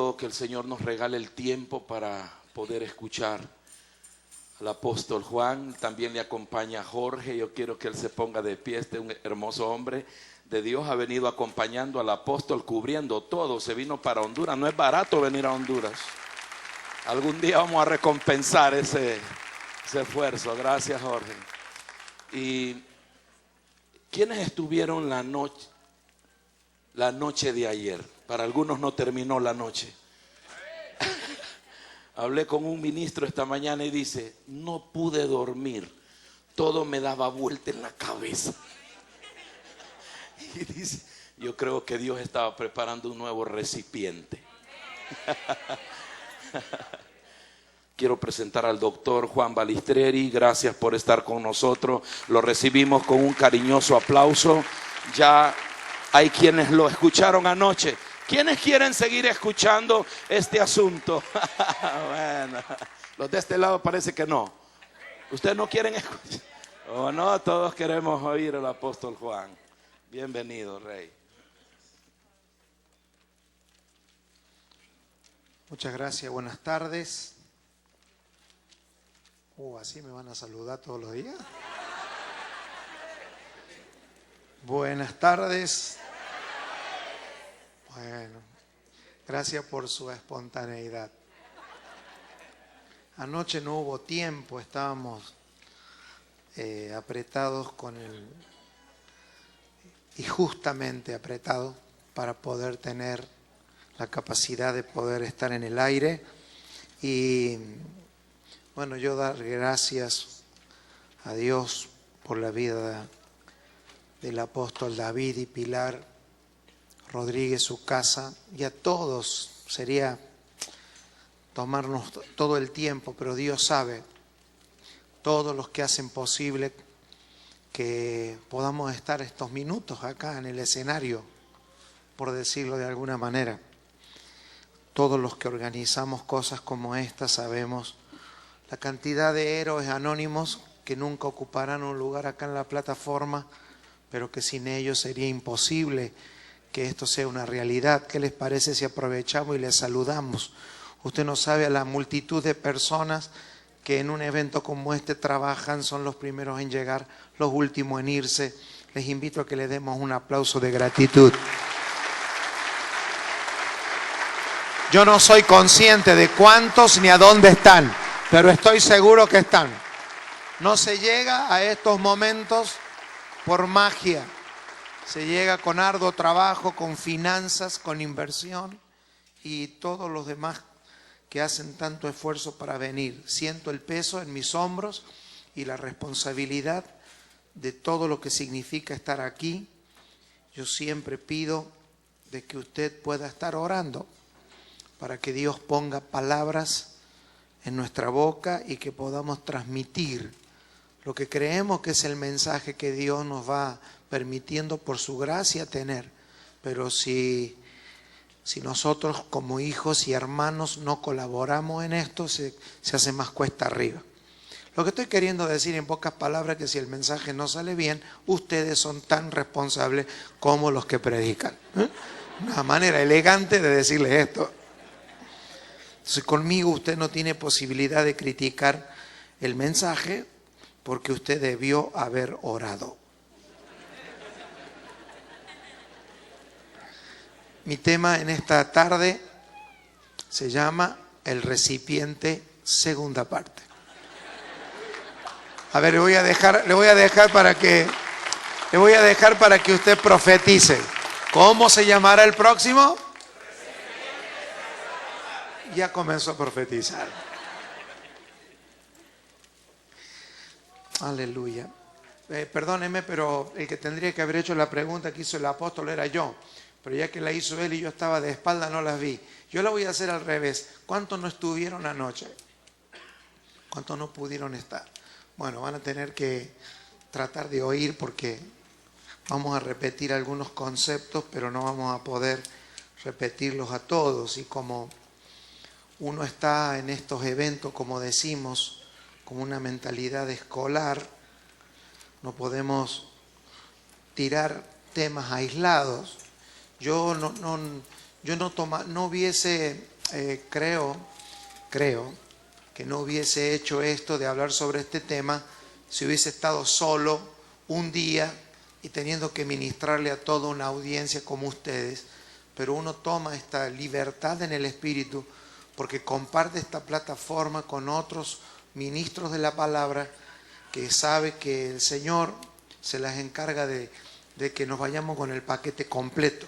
quiero que el Señor nos regale el tiempo para poder escuchar al apóstol Juan. También le acompaña Jorge. Yo quiero que él se ponga de pie. Este es un hermoso hombre de Dios. Ha venido acompañando al apóstol, cubriendo todo. Se vino para Honduras. No es barato venir a Honduras. Algún día vamos a recompensar ese esfuerzo. Gracias, Jorge. ¿Y quiénes estuvieron la noche de ayer? Para algunos no terminó la noche. Hablé con un ministro esta mañana y dice: no pude dormir, todo me daba vuelta en la cabeza. Y dice: yo creo que Dios estaba preparando un nuevo recipiente. Quiero presentar al doctor Juan Balistreri. Gracias por estar con nosotros. Lo recibimos con un cariñoso aplauso. Ya hay quienes lo escucharon anoche. ¿Quiénes quieren seguir escuchando este asunto? Bueno, los de este lado parece que no. ¿Ustedes no quieren escuchar? ¿O no? Todos queremos oír al apóstol Juan. Bienvenido, Rey. Muchas gracias, buenas tardes. ¿Así me van a saludar todos los días? Buenas tardes. Bueno, gracias por su espontaneidad. Anoche no hubo tiempo, estábamos apretados y justamente apretados para poder tener la capacidad de poder estar en el aire. Y bueno, yo dar gracias a Dios por la vida del apóstol David y Pilar Rodríguez, su casa, y a todos. Sería tomarnos todo el tiempo, pero Dios sabe, todos los que hacen posible que podamos estar estos minutos acá en el escenario, por decirlo de alguna manera. Todos los que organizamos cosas como esta sabemos la cantidad de héroes anónimos que nunca ocuparán un lugar acá en la plataforma, pero que sin ellos sería imposible que esto sea una realidad. ¿Qué les parece si aprovechamos y les saludamos? Usted no sabe a la multitud de personas que en un evento como este trabajan, son los primeros en llegar, los últimos en irse. Les invito a que le demos un aplauso de gratitud. Yo no soy consciente de cuántos ni a dónde están, pero estoy seguro que están. No se llega a estos momentos por magia. Se llega con arduo trabajo, con finanzas, con inversión y todos los demás que hacen tanto esfuerzo para venir. Siento el peso en mis hombros y la responsabilidad de todo lo que significa estar aquí. Yo siempre pido de que usted pueda estar orando para que Dios ponga palabras en nuestra boca y que podamos transmitir lo que creemos que es el mensaje que Dios nos va permitiendo por su gracia tener. Pero si nosotros como hijos y hermanos no colaboramos en esto, se hace más cuesta arriba. Lo que estoy queriendo decir en pocas palabras es que si el mensaje no sale bien, ustedes son tan responsables como los que predican. Una manera elegante de decirles esto. Entonces conmigo usted no tiene posibilidad de criticar el mensaje porque usted debió haber orado. Mi tema en esta tarde se llama El recipiente, segunda parte. A ver, le voy a dejar para que usted profetice. ¿Cómo se llamará el próximo? Ya comenzó a profetizar. Aleluya. Perdóneme, pero el que tendría que haber hecho la pregunta que hizo el apóstol era yo. Pero ya que la hizo él y yo estaba de espalda, no las vi. Yo la voy a hacer al revés. ¿Cuántos no estuvieron anoche? ¿Cuántos no pudieron estar? Bueno, van a tener que tratar de oír porque vamos a repetir algunos conceptos, pero no vamos a poder repetirlos a todos. Y como uno está en estos eventos, como decimos, con una mentalidad escolar, no podemos tirar temas aislados. Yo no hubiese creo que no hubiese hecho esto de hablar sobre este tema si hubiese estado solo un día y teniendo que ministrarle a toda una audiencia como ustedes. Pero uno toma esta libertad en el Espíritu porque comparte esta plataforma con otros ministros de la palabra que sabe que el Señor se las encarga de que nos vayamos con el paquete completo.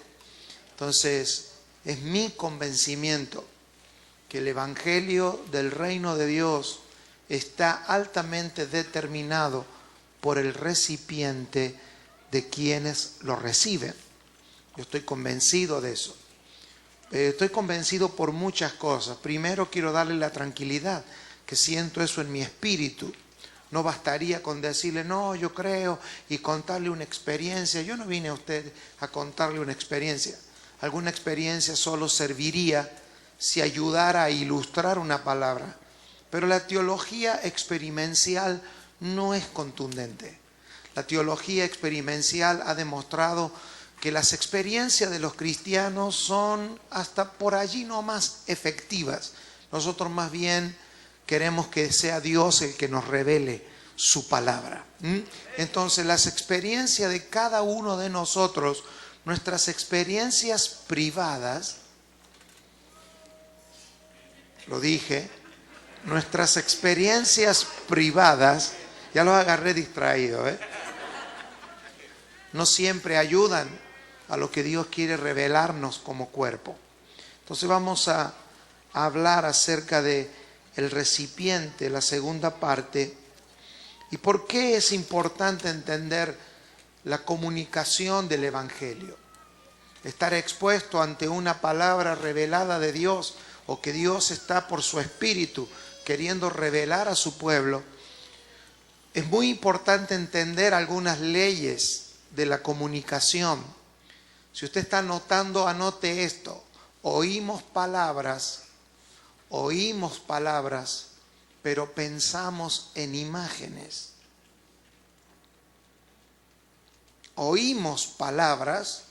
Entonces, es mi convencimiento que el Evangelio del Reino de Dios está altamente determinado por el recipiente de quienes lo reciben. Yo estoy convencido de eso. Estoy convencido por muchas cosas. Primero, quiero darle la tranquilidad, que siento eso en mi espíritu. No bastaría con decirle, no, yo creo, y contarle una experiencia. Yo no vine a usted a contarle una experiencia. Alguna experiencia solo serviría si ayudara a ilustrar una palabra. Pero la teología experiencial no es contundente. La teología experiencial ha demostrado que las experiencias de los cristianos son hasta por allí no más efectivas. Nosotros más bien queremos que sea Dios el que nos revele su palabra. Entonces, las experiencias de cada uno de nosotros, nuestras experiencias privadas, lo dije, nuestras experiencias privadas, ya los agarré distraídos, no siempre ayudan a lo que Dios quiere revelarnos como cuerpo. Entonces vamos a hablar acerca de el recipiente, la segunda parte, y por qué es importante entender la comunicación del Evangelio. Estar expuesto ante una palabra revelada de Dios, o que Dios está por su Espíritu queriendo revelar a su pueblo. Es muy importante entender algunas leyes de la comunicación. Si usted está anotando, anote esto. Oímos palabras, pero pensamos en imágenes. Oímos palabras,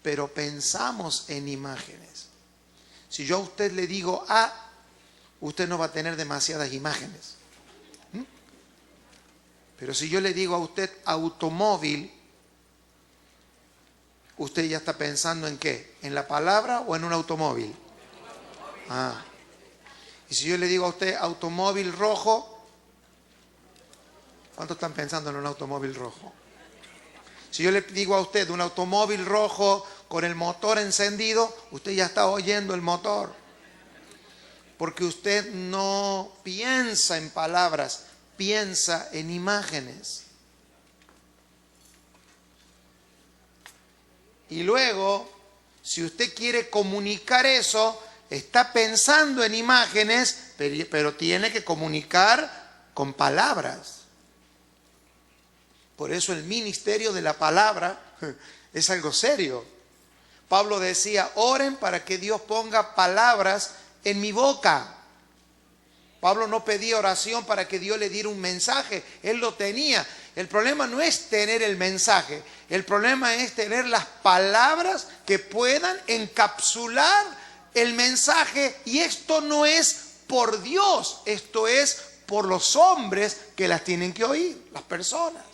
pero pensamos en imágenes. Si yo a usted le digo A, usted no va a tener demasiadas imágenes. Pero si yo le digo a usted automóvil, usted ya está pensando en ¿qué? ¿En la palabra o en un automóvil? Y si yo le digo a usted automóvil rojo, ¿cuántos están pensando en un automóvil rojo? Si yo le digo a usted un automóvil rojo con el motor encendido, usted ya está oyendo el motor. Porque usted no piensa en palabras, piensa en imágenes. Y luego, si usted quiere comunicar eso, está pensando en imágenes, pero tiene que comunicar con palabras. Por eso el ministerio de la palabra es algo serio. Pablo decía, oren para que Dios ponga palabras en mi boca. Pablo no pedía oración para que Dios le diera un mensaje, él lo tenía. El problema no es tener el mensaje, el problema es tener las palabras que puedan encapsular el mensaje. Y esto no es por Dios, esto es por los hombres que las tienen que oír, las personas.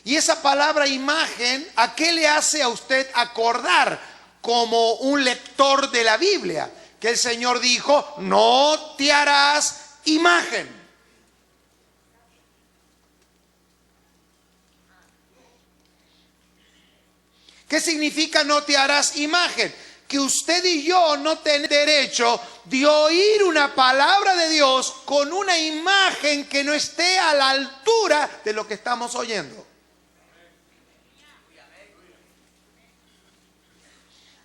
Y esa palabra imagen, ¿a qué le hace a usted acordar como un lector de la Biblia? Que el Señor dijo, no te harás imagen. ¿Qué significa no te harás imagen? Que usted y yo no tenemos derecho de oír una palabra de Dios con una imagen que no esté a la altura de lo que estamos oyendo.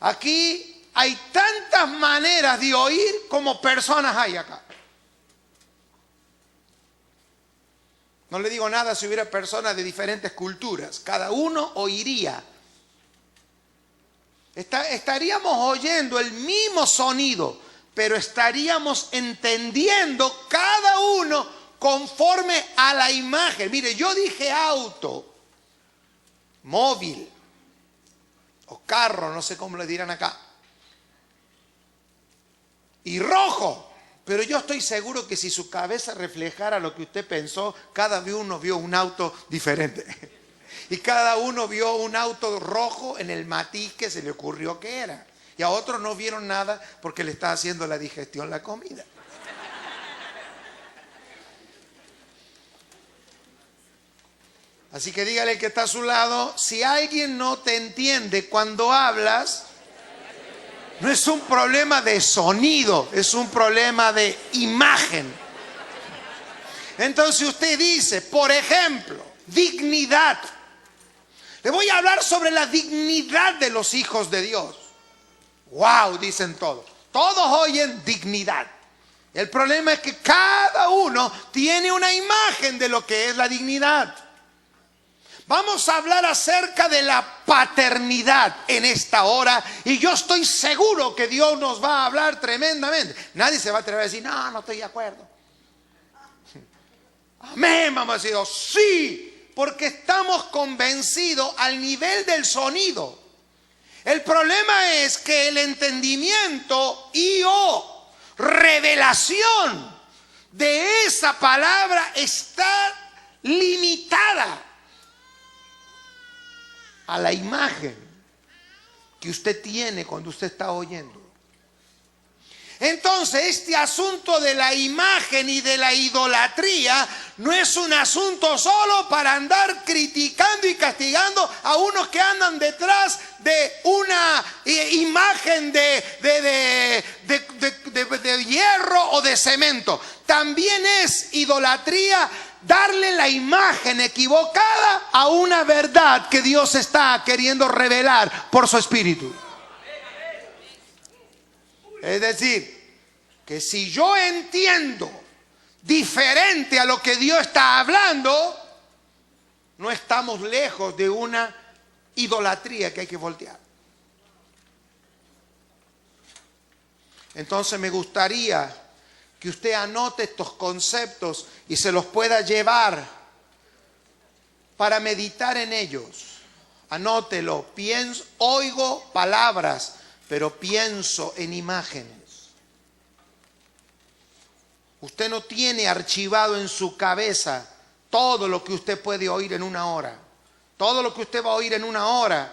Aquí hay tantas maneras de oír como personas hay acá. No le digo nada si hubiera personas de diferentes culturas. Cada uno oiría. Estaríamos oyendo el mismo sonido, pero estaríamos entendiendo cada uno conforme a la imagen. Mire, yo dije auto, móvil. o carro, no sé cómo le dirán acá, y rojo. Pero yo estoy seguro que si su cabeza reflejara lo que usted pensó, cada uno vio un auto diferente. Y cada uno vio un auto rojo en el matiz que se le ocurrió que era. Y a otros no vieron nada porque le está haciendo la digestión la comida. Así que dígale al que está a su lado, si alguien no te entiende cuando hablas, no es un problema de sonido, es un problema de imagen. Entonces usted dice, por ejemplo, dignidad. Le voy a hablar sobre la dignidad de los hijos de Dios. ¡Wow! Dicen todos. Todos oyen dignidad. El problema es que cada uno tiene una imagen de lo que es la dignidad. Vamos a hablar acerca de la paternidad en esta hora y yo estoy seguro que Dios nos va a hablar tremendamente. Nadie se va a atrever a decir, no, no estoy de acuerdo. Amén, vamos a decir, sí, porque estamos convencidos al nivel del sonido. El problema es que el entendimiento y o revelación de esa palabra está limitada a la imagen que usted tiene cuando usted está oyendo. Entonces, este asunto de la imagen y de la idolatría no es un asunto solo para andar criticando y castigando a unos que andan detrás de una imagen de hierro o de cemento. También es idolatría darle la imagen equivocada a una verdad que Dios está queriendo revelar por su Espíritu. Es decir, que si yo entiendo diferente a lo que Dios está hablando, no estamos lejos de una idolatría que hay que voltear. Entonces me gustaría que usted anote estos conceptos y se los pueda llevar para meditar en ellos. Anótelo, oigo palabras, pero pienso en imágenes. Usted no tiene archivado en su cabeza todo lo que usted puede oír en una hora. Todo lo que usted va a oír en una hora,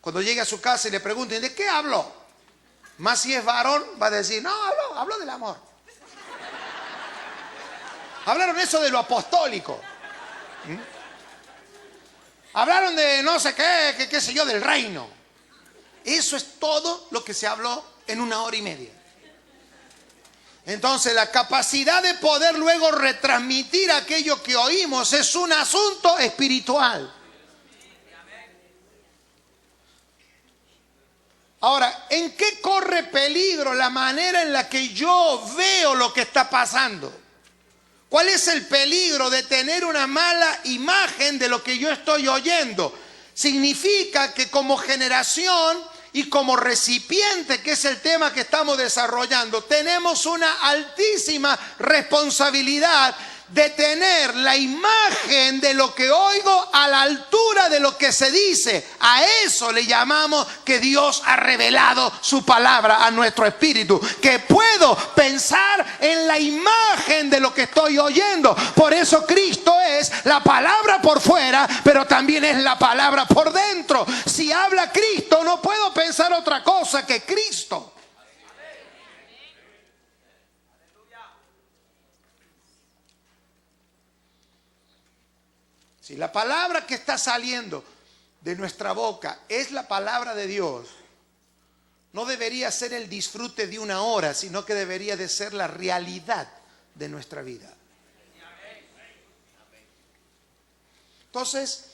cuando llegue a su casa y le pregunten, ¿de qué habló? Más si es varón, va a decir, no, habló del amor. Hablaron eso de lo apostólico. Hablaron de no sé qué sé yo, del reino. Eso es todo lo que se habló en una hora y media. Entonces la capacidad de poder luego retransmitir aquello que oímos es un asunto espiritual. Ahora, ¿en qué corre peligro la manera en la que yo veo lo que está pasando? ¿Cuál es el peligro de tener una mala imagen de lo que yo estoy oyendo? Significa que como generación y como recipiente, que es el tema que estamos desarrollando, tenemos una altísima responsabilidad de tener la imagen de lo que oigo a la altura de lo que se dice. A eso le llamamos que Dios ha revelado su palabra a nuestro espíritu, que puedo pensar en la imagen de lo que estoy oyendo. Por eso Cristo es la palabra por fuera, pero también es la palabra por dentro. Si habla Cristo, no puedo pensar otra cosa que Cristo. Si la palabra que está saliendo de nuestra boca es la palabra de Dios, no debería ser el disfrute de una hora, sino que debería de ser la realidad de nuestra vida. Entonces,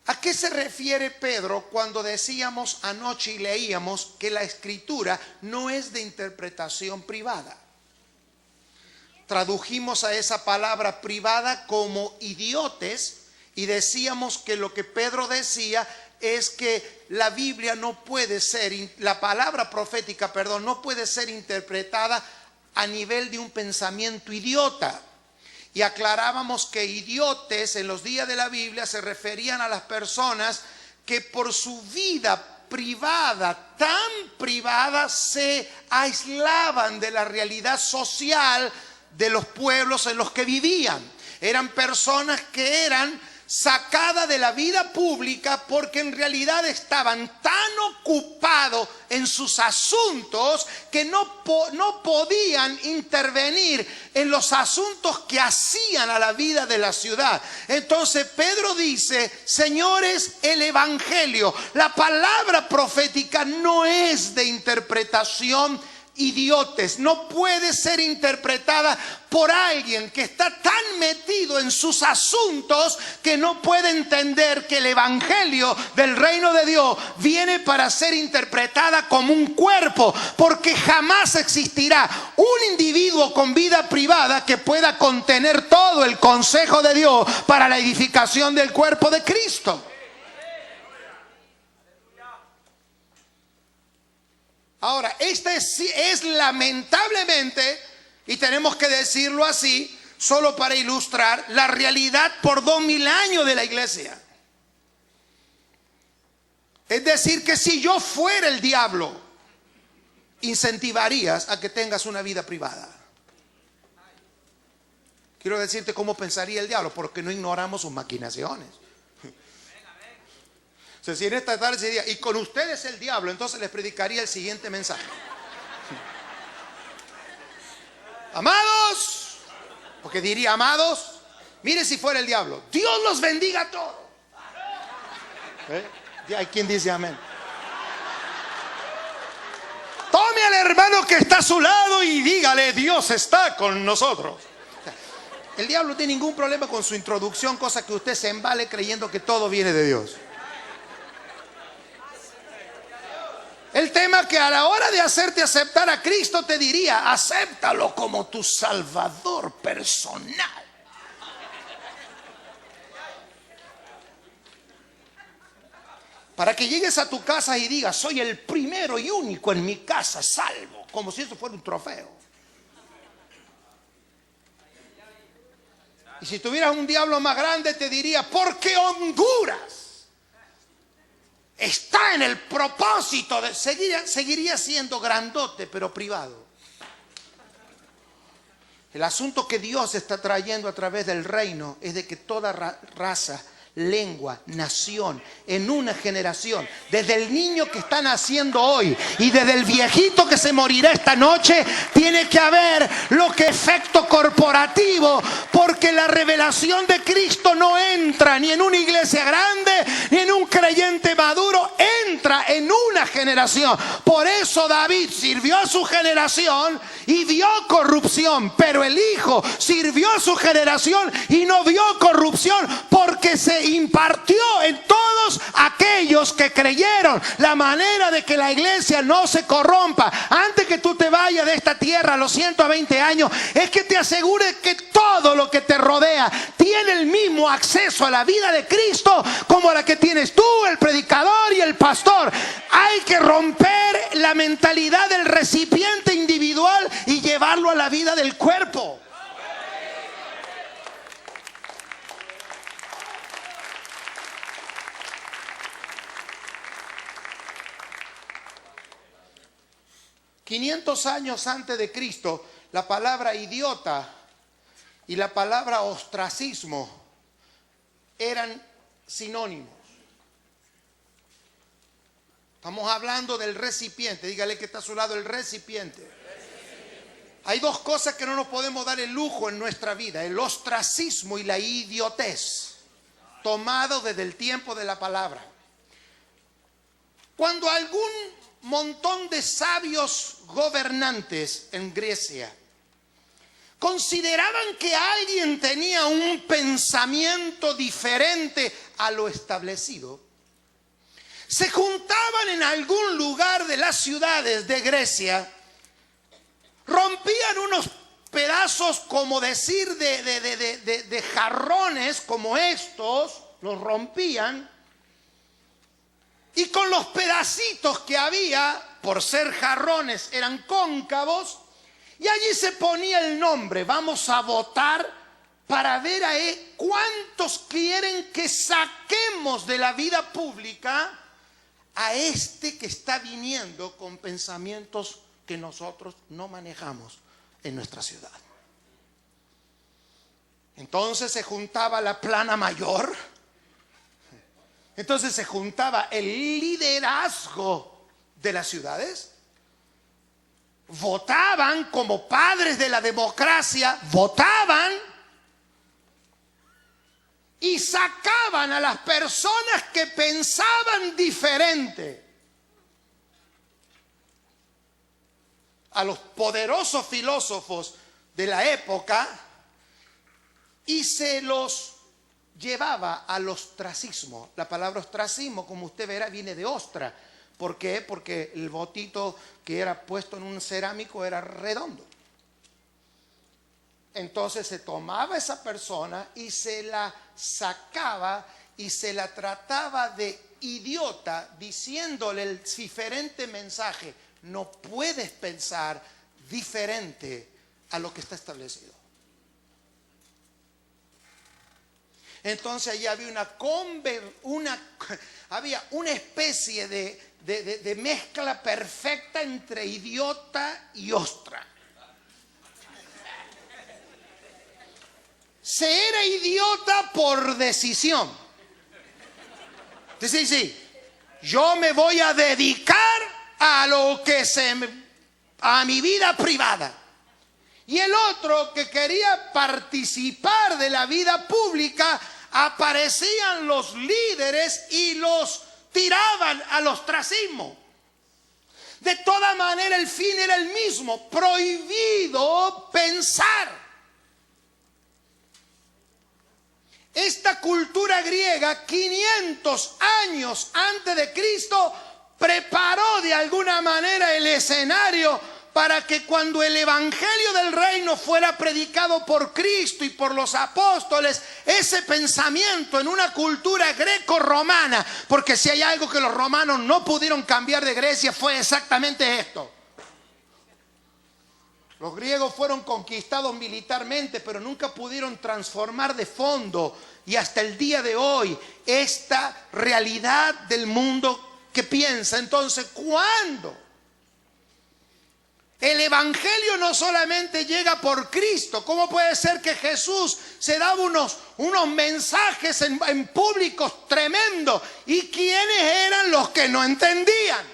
¿a qué se refiere Pedro cuando decíamos anoche y leíamos que la escritura no es de interpretación privada? Tradujimos a esa palabra privada como idiotes. Y decíamos que lo que Pedro decía es que la Biblia no puede ser, la palabra profética, no puede ser interpretada a nivel de un pensamiento idiota. Y aclarábamos que idiotes en los días de la Biblia se referían a las personas que por su vida privada, se aislaban de la realidad social de los pueblos en los que vivían. Eran personas que eran sacadas de la vida pública porque en realidad estaban tan ocupados en sus asuntos que no podían intervenir en los asuntos que hacían a la vida de la ciudad. Entonces Pedro dice: señores, el evangelio, la palabra profética no es de interpretación idiotes, no puede ser interpretada por alguien que está tan metido en sus asuntos que no puede entender que el evangelio del reino de Dios viene para ser interpretada como un cuerpo, porque jamás existirá un individuo con vida privada que pueda contener todo el consejo de Dios para la edificación del cuerpo de Cristo. Ahora, esta es lamentablemente, y tenemos que decirlo así, solo para ilustrar la realidad por 2000 años de la iglesia. Es decir, que si yo fuera el diablo, incentivarías a que tengas una vida privada. Quiero decirte cómo pensaría el diablo, porque no ignoramos sus maquinaciones. O sea, si en esta tarde se diría: y con ustedes el diablo, entonces les predicaría el siguiente mensaje: amados, porque diría: amados, mire, si fuera el diablo, Dios los bendiga a todos. Hay quien dice amén. Tome al hermano que está a su lado y dígale: Dios está con nosotros. El diablo no tiene ningún problema con su introducción, cosa que usted se embale creyendo que todo viene de Dios. El tema que a la hora de hacerte aceptar a Cristo te diría: acéptalo como tu Salvador personal. Para que llegues a tu casa y digas: soy el primero y único en mi casa salvo, como si eso fuera un trofeo. Y si tuvieras un diablo más grande te diría: porque Honduras está en el propósito de seguiría siendo grandote, pero privado. El asunto que Dios está trayendo a través del reino es de que toda raza, lengua, nación, en una generación, desde el niño que está naciendo hoy y desde el viejito que se morirá esta noche, tiene que haber lo que efecto corporativo, porque la revelación de Cristo no entra ni en una iglesia grande ni en un creyente maduro, entra en una generación. Por eso David sirvió a su generación y vio corrupción, pero el Hijo sirvió a su generación y no vio corrupción, porque se impartió en todos aquellos que creyeron. La manera de que la iglesia no se corrompa antes que tú te vayas de esta tierra a los 120 años es que te asegures que todo lo que te rodea tiene el mismo acceso a la vida de Cristo como la que tienes tú, el predicador y el pastor. Hay que romper la mentalidad del recipiente individual y llevarlo a la vida del cuerpo. $500 años antes de Cristo, la palabra idiota y la palabra ostracismo eran sinónimos. Estamos hablando del recipiente. Dígale que está a su lado: el recipiente. Hay dos cosas que no nos podemos dar el lujo en nuestra vida: el ostracismo y la idiotez, tomado desde el tiempo de la palabra. Cuando algún montón de sabios gobernantes en Grecia consideraban que alguien tenía un pensamiento diferente a lo establecido, se juntaban en algún lugar de las ciudades de Grecia, rompían unos pedazos, como decir, de jarrones como estos, los rompían, y con los pedacitos que había, por ser jarrones, eran cóncavos, y allí se ponía el nombre: vamos a votar para ver a cuántos quieren que saquemos de la vida pública a este que está viniendo con pensamientos que nosotros no manejamos en nuestra ciudad. Entonces se juntaba la plana mayor, entonces se juntaba el liderazgo de las ciudades, votaban como padres de la democracia, votaban y sacaban a las personas que pensaban diferente. A los poderosos filósofos de la época y se los llevaba al ostracismo. La palabra ostracismo, como usted verá, viene de ostra. ¿Por qué? Porque el botito que era puesto en un cerámico era redondo. Entonces se tomaba esa persona y se la sacaba y se la trataba de idiota, diciéndole el diferente mensaje: no puedes pensar diferente a lo que está establecido. Entonces allí había había una especie de mezcla perfecta entre idiota y ostra. Se era idiota por decisión. Sí, yo me voy a dedicar a lo que a mi vida privada. Y el otro que quería participar de la vida pública, aparecían los líderes y los tiraban al ostracismo. De toda manera el fin era el mismo: prohibido pensar. Esta cultura griega, 500 años antes de Cristo, preparó de alguna manera el escenario para que cuando el evangelio del reino fuera predicado por Cristo y por los apóstoles, ese pensamiento en una cultura greco-romana, porque si hay algo que los romanos no pudieron cambiar de Grecia fue exactamente esto. Los griegos fueron conquistados militarmente, pero nunca pudieron transformar de fondo, y hasta el día de hoy, esta realidad del mundo que piensa. Entonces, ¿cuándo el evangelio no solamente llega por Cristo? ¿Cómo puede ser que Jesús se daba unos mensajes en públicos tremendos? ¿Y quiénes eran los que no entendían?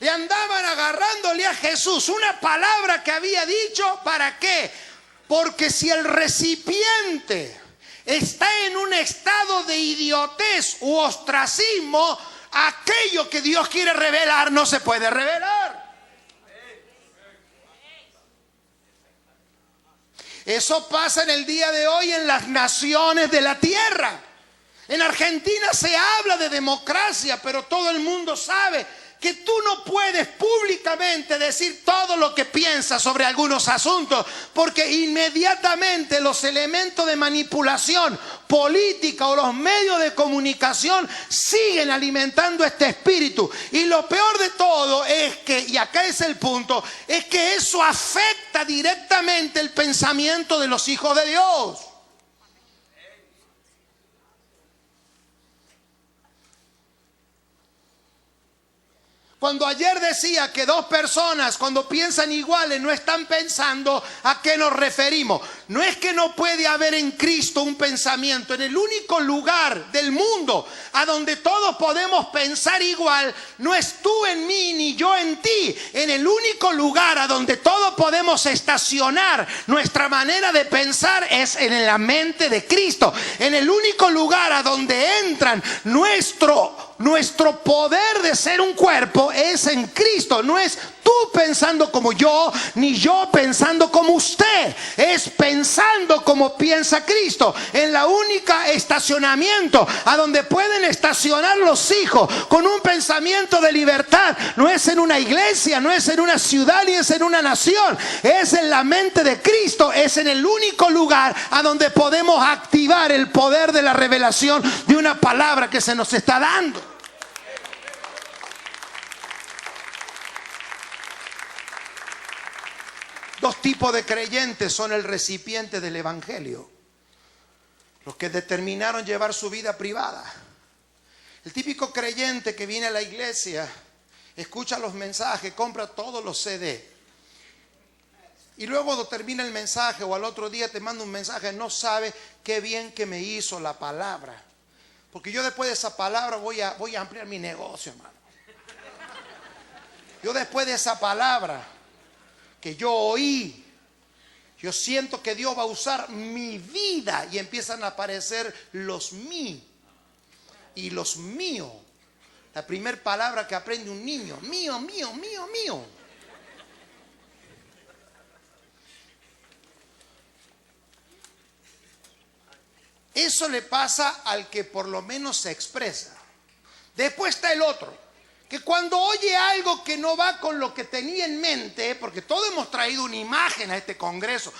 Le andaban agarrándole a Jesús una palabra que había dicho. ¿Para qué? Porque si el recipiente está en un estado de idiotez u ostracismo, aquello que Dios quiere revelar no se puede revelar. Eso pasa en el día de hoy en las naciones de la tierra. En Argentina se habla de democracia, pero todo el mundo sabe que tú no puedes públicamente decir todo lo que piensas sobre algunos asuntos, porque inmediatamente los elementos de manipulación política o los medios de comunicación siguen alimentando este espíritu. Y lo peor de todo es que, y acá es el punto, es que eso afecta directamente el pensamiento de los hijos de Dios. Cuando ayer decía que dos personas cuando piensan iguales no están pensando, ¿a qué nos referimos? No es que no puede haber en Cristo un pensamiento. En el único lugar del mundo a donde todos podemos pensar igual, no es tú en mí ni yo en ti. En el único lugar a donde todos podemos estacionar nuestra manera de pensar es en la mente de Cristo. En el único lugar a donde entran nuestro poder de ser un cuerpo es en Cristo. No es tú pensando como yo, ni yo pensando como usted. Es pensando como piensa Cristo. En la única estacionamiento a donde pueden estacionar los hijos con un pensamiento de libertad, no es en una iglesia, no es en una ciudad, ni es en una nación. Es en la mente de Cristo. Es en el único lugar a donde podemos activar el poder de la revelación de una palabra que se nos está dando. Dos tipos de creyentes son el recipiente del evangelio: los que determinaron llevar su vida privada El típico creyente que viene a la iglesia, escucha los mensajes, compra todos los CD. Y luego cuando termina el mensaje o al otro día te manda un mensaje, no sabe qué bien que me hizo la palabra. Porque yo después de esa palabra voy a ampliar mi negocio, hermano. Yo después de esa palabra que yo oí, yo siento que Dios va a usar mi vida y empiezan a aparecer los mí y los míos. La primera palabra que aprende un niño, mío, mío, mío, mío. Eso le pasa al que por lo menos se expresa. Después está el otro, que cuando oye algo que no va con lo que tenía en mente, porque todos hemos traído una imagen a este congreso,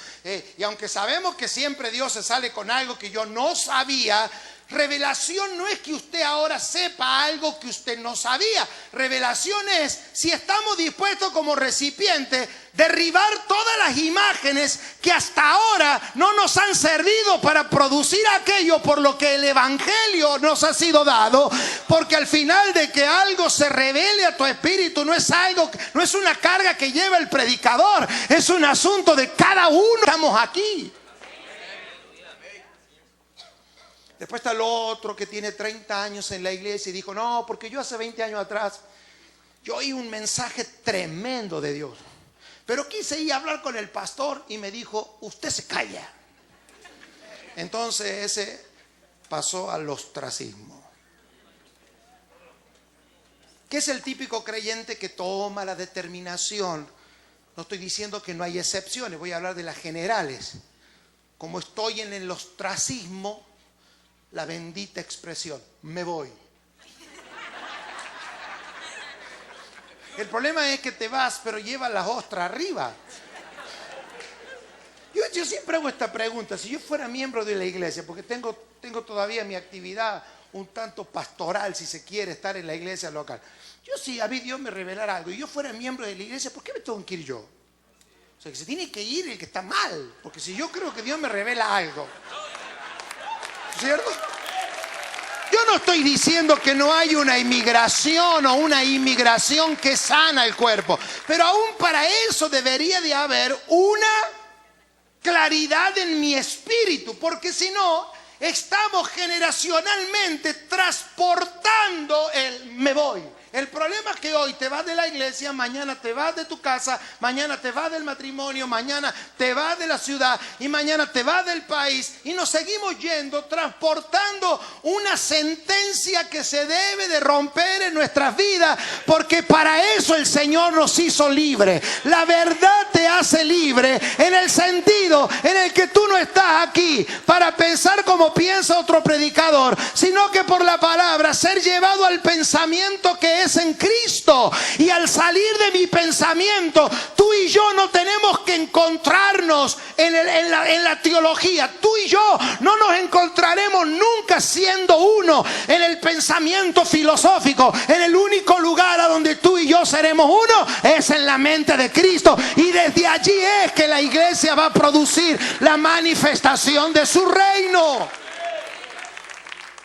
y aunque sabemos que siempre Dios se sale con algo que yo no sabía, revelación no es que usted ahora sepa algo que usted no sabía. Revelación es si estamos dispuestos como recipiente derribar todas las imágenes que hasta ahora no nos han servido para producir aquello por lo que el evangelio nos ha sido dado. Porque al final de que algo se revele a tu espíritu no es algo, no es una carga que lleva el predicador, es un asunto de cada uno. Estamos aquí. Después está el otro que tiene 30 años en la iglesia y dijo, no, porque yo hace 20 años atrás, yo oí un mensaje tremendo de Dios. Pero quise ir a hablar con el pastor y me dijo, usted se calla. Entonces ese pasó al ostracismo. ¿Qué es el típico creyente que toma la determinación? No estoy diciendo que no hay excepciones, voy a hablar de las generales. Como estoy en el ostracismo, la bendita expresión, me voy. El problema es que te vas, pero llevas las ostras arriba. Yo siempre hago esta pregunta, si yo fuera miembro de la iglesia, porque tengo todavía mi actividad un tanto pastoral, si se quiere, estar en la iglesia local. Yo si a mí Dios me revelara algo y yo fuera miembro de la iglesia, ¿por qué me tengo que ir yo? O sea, que se tiene que ir el que está mal, porque si yo creo que Dios me revela algo, ¿cierto? Yo no estoy diciendo que no hay una inmigración o una inmigración que sana el cuerpo, pero aún para eso debería de haber una claridad en mi espíritu, porque si no, estamos generacionalmente transportando el me voy. El problema es que hoy te vas de la iglesia, mañana te vas de tu casa, mañana te vas del matrimonio, mañana te vas de la ciudad y mañana te vas del país y nos seguimos yendo transportando una sentencia que se debe de romper en nuestras vidas, porque para eso el Señor nos hizo libre. La verdad te hace libre en el sentido en el que tú no estás aquí para pensar como piensa otro predicador, sino que por la palabra ser llevado al pensamiento que es en Cristo. Y al salir de mi pensamiento, tú y yo no tenemos que encontrarnos en la teología. Tú y yo no nos encontraremos nunca siendo uno en el pensamiento filosófico. En el único lugar a donde tú y yo seremos uno es en la mente de Cristo, y desde allí es que la iglesia va a producir la manifestación de su reino.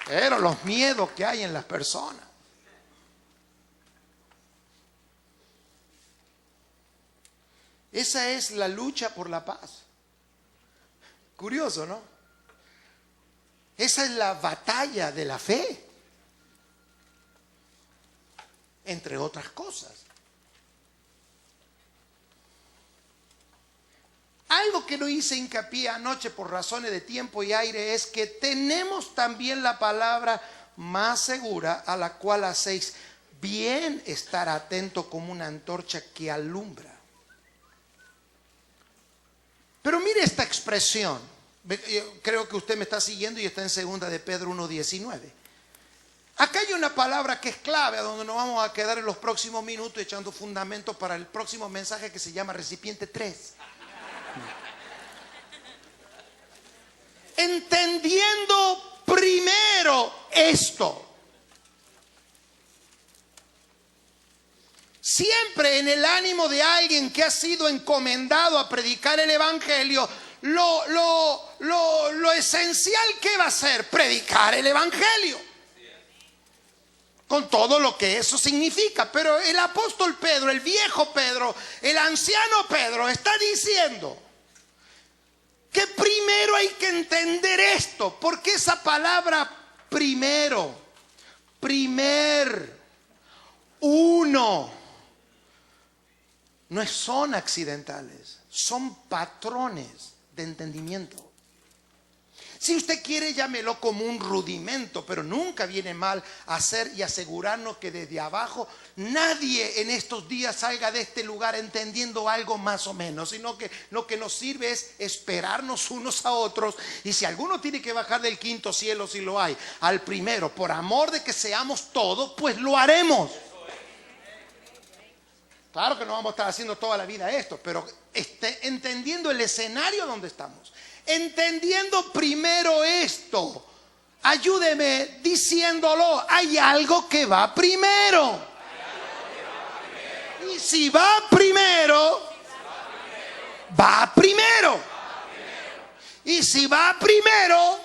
Pero los miedos que hay en las personas. Esa es la lucha por la paz. Curioso, ¿no? Esa es la batalla de la fe, entre otras cosas. Algo que no hice hincapié anoche por razones de tiempo y aire es que tenemos también la palabra más segura, a la cual hacéis bien estar atento como una antorcha que alumbra. Pero mire esta expresión. Yo creo que usted me está siguiendo y está en 2 de Pedro 1:19. Acá hay una palabra que es clave, a donde nos vamos a quedar en los próximos minutos echando fundamentos para el próximo mensaje, que se llama recipiente 3. Entendiendo primero esto. Siempre en el ánimo de alguien que ha sido encomendado a predicar el evangelio, lo esencial que va a ser predicar el evangelio. con todo lo que eso significa. Pero el apóstol Pedro, el viejo Pedro, el anciano Pedro está diciendo que primero hay que entender esto, porque esa palabra primero, uno, no son accidentales, son patrones de entendimiento. Si usted quiere, llámelo como un rudimento, pero nunca viene mal hacer y asegurarnos que desde abajo nadie en estos días salga de este lugar entendiendo algo más o menos, sino que lo que nos sirve es esperarnos unos a otros. Y si alguno tiene que bajar del quinto cielo, si lo hay, al primero, por amor de que seamos todos, pues lo haremos. Claro que no vamos a estar haciendo toda la vida esto, pero entendiendo el escenario donde estamos, entendiendo primero esto, ayúdeme diciéndolo, hay algo que va primero. Y si va primero, va primero. Y si va primero,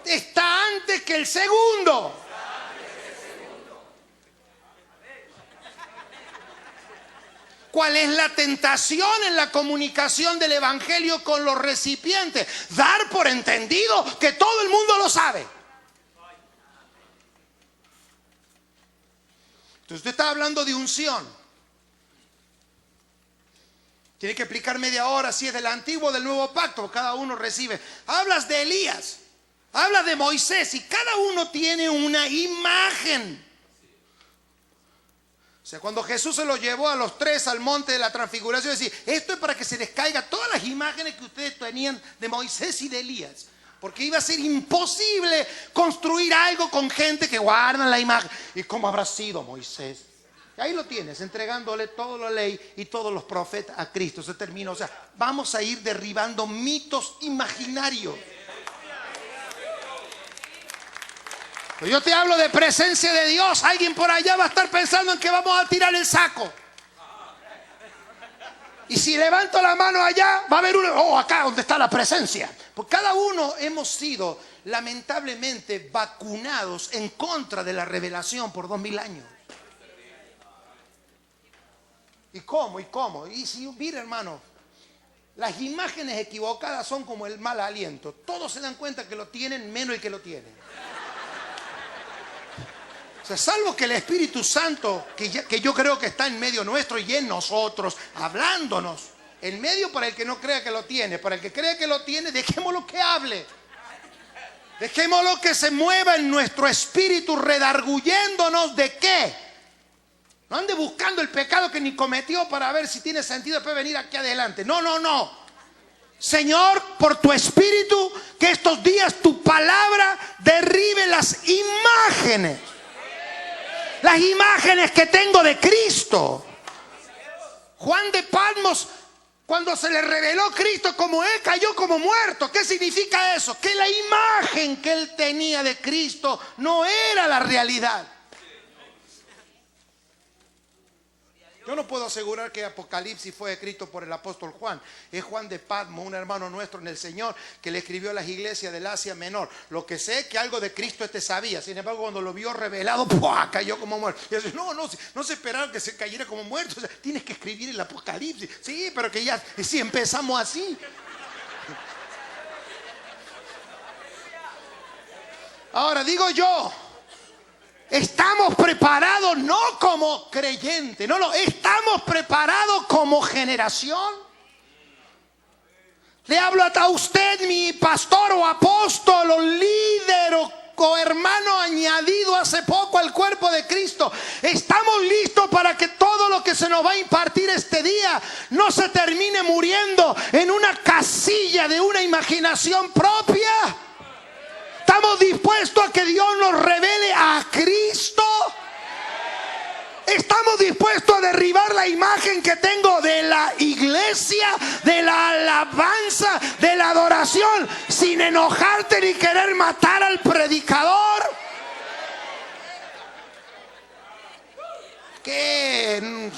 está antes que el segundo. ¿Cuál es la tentación en la comunicación del evangelio con los recipientes? Dar por entendido que todo el mundo lo sabe. Entonces usted está hablando de unción. Tiene que explicar media hora si es del antiguo o del nuevo pacto. Cada uno recibe. Hablas de Elías, hablas de Moisés, y cada uno tiene una imagen. O sea, cuando Jesús se los llevó a los tres al monte de la transfiguración, decía, esto es para que se les caiga todas las imágenes que ustedes tenían de Moisés y de Elías, porque iba a ser imposible construir algo con gente que guardan la imagen. ¿Y cómo habrá sido Moisés? Y ahí lo tienes, entregándole toda la ley y todos los profetas a Cristo. Se terminó. O sea, vamos a ir derribando mitos imaginarios. Yo te hablo de presencia de Dios. Alguien por allá va a estar pensando en que vamos a tirar el saco. Y si levanto la mano allá, va a haber uno, acá donde está la presencia. Porque cada uno hemos sido lamentablemente vacunados en contra de la revelación por 2000 años. ¿Y cómo? Y si, mira, hermano, las imágenes equivocadas son como el mal aliento. Todos se dan cuenta que lo tienen, menos el que lo tiene. O sea, salvo que el Espíritu Santo, que yo creo que está en medio nuestro y en nosotros, hablándonos, en medio para el que no crea que lo tiene, para el que cree que lo tiene, dejémoslo que hable. Dejémoslo que se mueva en nuestro espíritu, redarguyéndonos de qué. No ande buscando el pecado que ni cometió para ver si tiene sentido después venir aquí adelante. No. Señor, por tu espíritu, que estos días tu palabra derribe las imágenes. Las imágenes que tengo de Cristo. Juan de Patmos, cuando se le reveló Cristo como él, cayó como muerto. ¿Qué significa eso? Que la imagen que él tenía de Cristo no era la realidad. Yo no puedo asegurar que Apocalipsis fue escrito por el apóstol Juan. Es Juan de Patmos, un hermano nuestro en el Señor, que le escribió a las iglesias del Asia Menor. Lo que sé es que algo de Cristo sabía. Sin embargo, cuando lo vio revelado, ¡pua!, cayó como muerto. Y dice, no se esperaba que se cayera como muerto. O sea, tienes que escribir el Apocalipsis. Sí, pero que ya, si empezamos así. Ahora digo yo, estamos preparados no como creyentes, estamos preparados como generación. Le hablo a usted, mi pastor o apóstol o líder o hermano añadido hace poco al cuerpo de Cristo. Estamos listos para que todo lo que se nos va a impartir este día no se termine muriendo en una casilla de una imaginación propia. ¿Estamos dispuestos a que Dios nos revele a Cristo? ¿Estamos dispuestos a derribar la imagen que tengo de la iglesia, de la alabanza, de la adoración, sin enojarte ni querer matar al predicador? ¿Qué?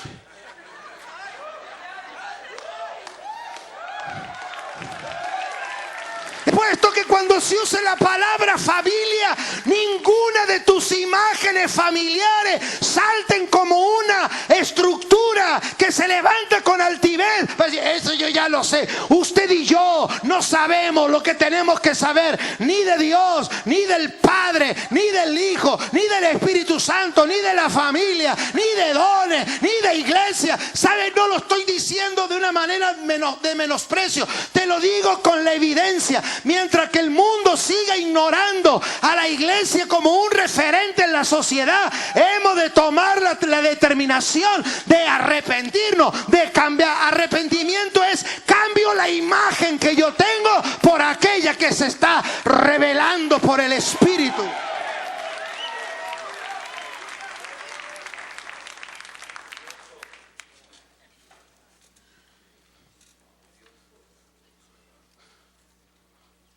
Puesto que cuando se use la palabra familia, ninguna de tus imágenes familiares salten como una estructura que se levanta con altivez. Eso yo ya lo sé. Usted y yo no sabemos lo que tenemos que saber, ni de Dios, ni del Padre, ni del Hijo, ni del Espíritu Santo, ni de la familia, ni de dones, ni de iglesia. ¿Sabes? No lo estoy diciendo de una manera de menosprecio. Te lo digo con la evidencia. Mientras que el mundo siga ignorando a la iglesia como un referente en la sociedad, hemos de tomar la determinación de arrepentirnos, de cambiar. Arrepentimiento es cambio la imagen que yo tengo por aquella que se está revelando por el Espíritu.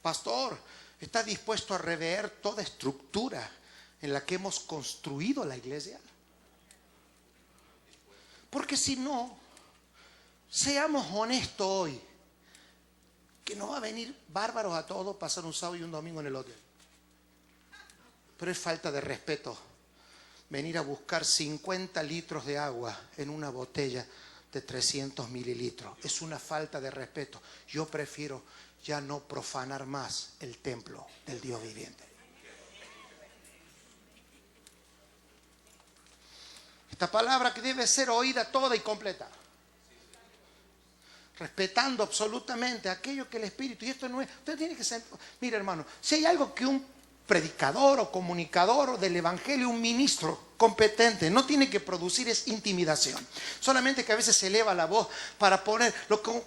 Pastor, ¿está dispuesto a rever toda estructura en la que hemos construido la iglesia? Porque si no, seamos honestos hoy, que no va a venir bárbaros a todos, pasar un sábado y un domingo en el hotel. Pero es falta de respeto venir a buscar 50 litros de agua en una botella de 300 mililitros. Es una falta de respeto. Yo prefiero ya no profanar más el templo del Dios viviente. Esta palabra que debe ser oída toda y completa, respetando absolutamente aquello que el Espíritu, y esto no es, usted tiene que ser, mire hermano, si hay algo que un predicador o comunicador del evangelio, un ministro competente no tiene que producir, es intimidación. Solamente que a veces se eleva la voz para poner,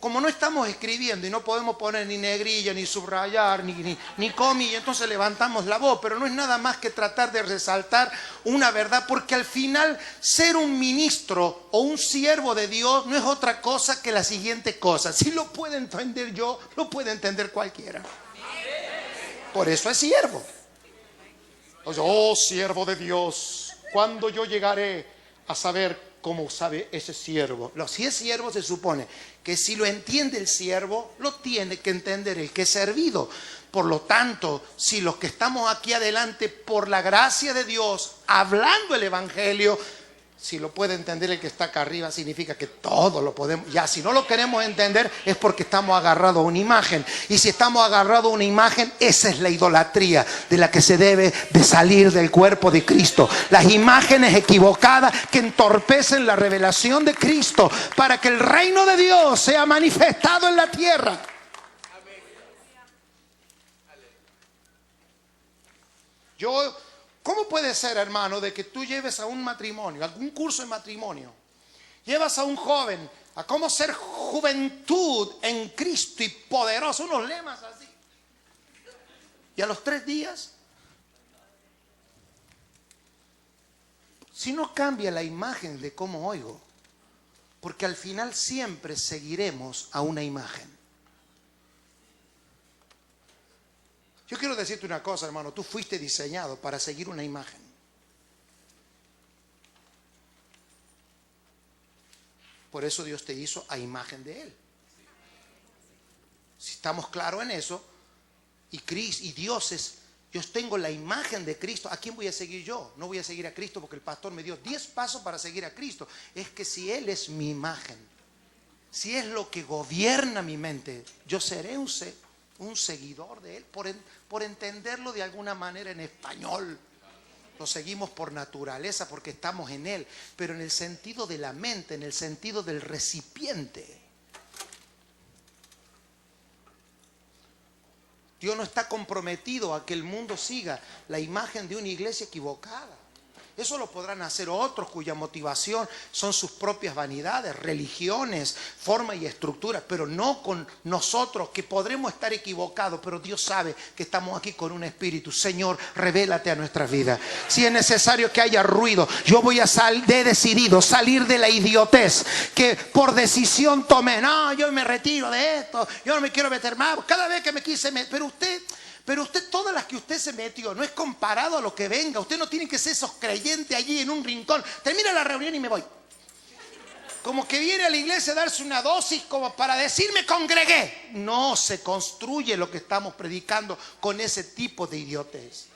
como no estamos escribiendo y no podemos poner ni negrilla, ni subrayar, ni comilla, entonces levantamos la voz, pero no es nada más que tratar de resaltar una verdad, porque al final ser un ministro o un siervo de Dios no es otra cosa que la siguiente cosa. Si lo puedo entender yo, lo puede entender cualquiera. Por eso es siervo. Oh, siervo de Dios, ¿cuándo yo llegaré a saber cómo sabe ese siervo? Si es siervo, se supone que si lo entiende el siervo, lo tiene que entender el que es servido. Por lo tanto, si los que estamos aquí adelante, por la gracia de Dios, hablando el evangelio, si lo puede entender el que está acá arriba, significa que todo lo podemos. Ya, si no lo queremos entender, es porque estamos agarrados a una imagen. Y si estamos agarrados a una imagen, esa es la idolatría de la que se debe de salir del cuerpo de Cristo. Las imágenes equivocadas que entorpecen la revelación de Cristo para que el reino de Dios sea manifestado en la tierra. ¿Cómo puede ser, hermano, de que tú lleves a un matrimonio, algún curso de matrimonio, llevas a un joven a cómo ser juventud en Cristo y poderoso, unos lemas así, y a los 3 días, si no cambia la imagen de cómo oigo, porque al final siempre seguiremos a una imagen? Yo quiero decirte una cosa, hermano, tú fuiste diseñado para seguir una imagen. Por eso Dios te hizo a imagen de Él. Si estamos claros en eso, y Dios es, yo tengo la imagen de Cristo, ¿a quién voy a seguir yo? No voy a seguir a Cristo porque el pastor me dio 10 pasos para seguir a Cristo. Es que si Él es mi imagen, si es lo que gobierna mi mente, yo seré un seguidor de Él, por entenderlo de alguna manera en español. Lo seguimos por naturaleza porque estamos en Él, pero en el sentido de la mente, en el sentido del recipiente. Dios no está comprometido a que el mundo siga la imagen de una iglesia equivocada. Eso lo podrán hacer otros cuya motivación son sus propias vanidades, religiones, forma y estructura, pero no con nosotros, que podremos estar equivocados, pero Dios sabe que estamos aquí con un espíritu. Señor, revélate a nuestras vidas. Si es necesario que haya ruido, yo he decidido salir de la idiotez que por decisión tomé. No, yo me retiro de esto, yo no me quiero meter más. Cada vez que me quise meter, pero usted, todas las que usted se metió, no es comparado a lo que venga. Usted no tiene que ser esos creyentes allí en un rincón. Termina la reunión y me voy. como que viene a la iglesia a darse una dosis como para decir me congregué. No se construye lo que estamos predicando con ese tipo de idiotez.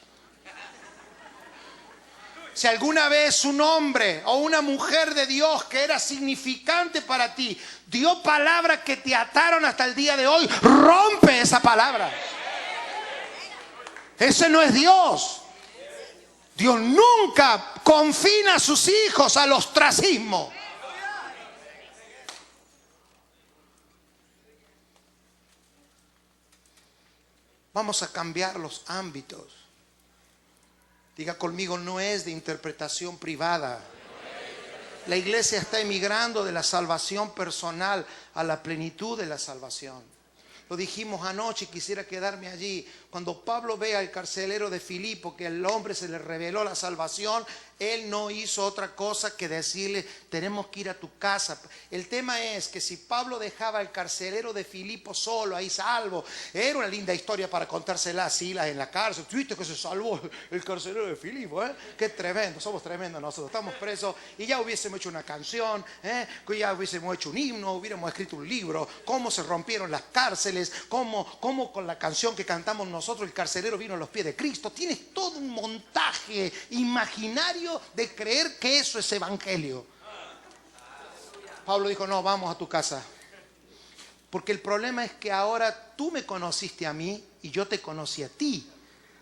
Si alguna vez un hombre o una mujer de Dios que era significante para ti dio palabras que te ataron hasta el día de hoy, rompe esa palabra. Ese no es Dios. Dios nunca confina a sus hijos al ostracismo. Vamos a cambiar los ámbitos. Diga conmigo, no es de interpretación privada. La iglesia está emigrando de la salvación personal a la plenitud de la salvación. Lo dijimos anoche y quisiera quedarme allí. Cuando Pablo ve al carcelero de Filipo que al hombre se le reveló la salvación, él no hizo otra cosa que decirle, tenemos que ir a tu casa. El tema es que si Pablo dejaba al carcelero de Filipo solo, ahí salvo, era una linda historia para contársela a Silas en la cárcel. ¿Viste que se salvó el carcelero de Filipo? Qué tremendo, somos tremendos nosotros. Estamos presos y ya hubiésemos hecho una canción, que ya hubiésemos hecho un himno, hubiéramos escrito un libro, cómo se rompieron las cárceles, cómo con la canción que cantamos nosotros el carcelero vino a los pies de Cristo. Tienes todo un montaje imaginario de creer que eso es evangelio. Pablo dijo, no, vamos a tu casa. Porque el problema es que ahora tú me conociste a mí y yo te conocí a ti.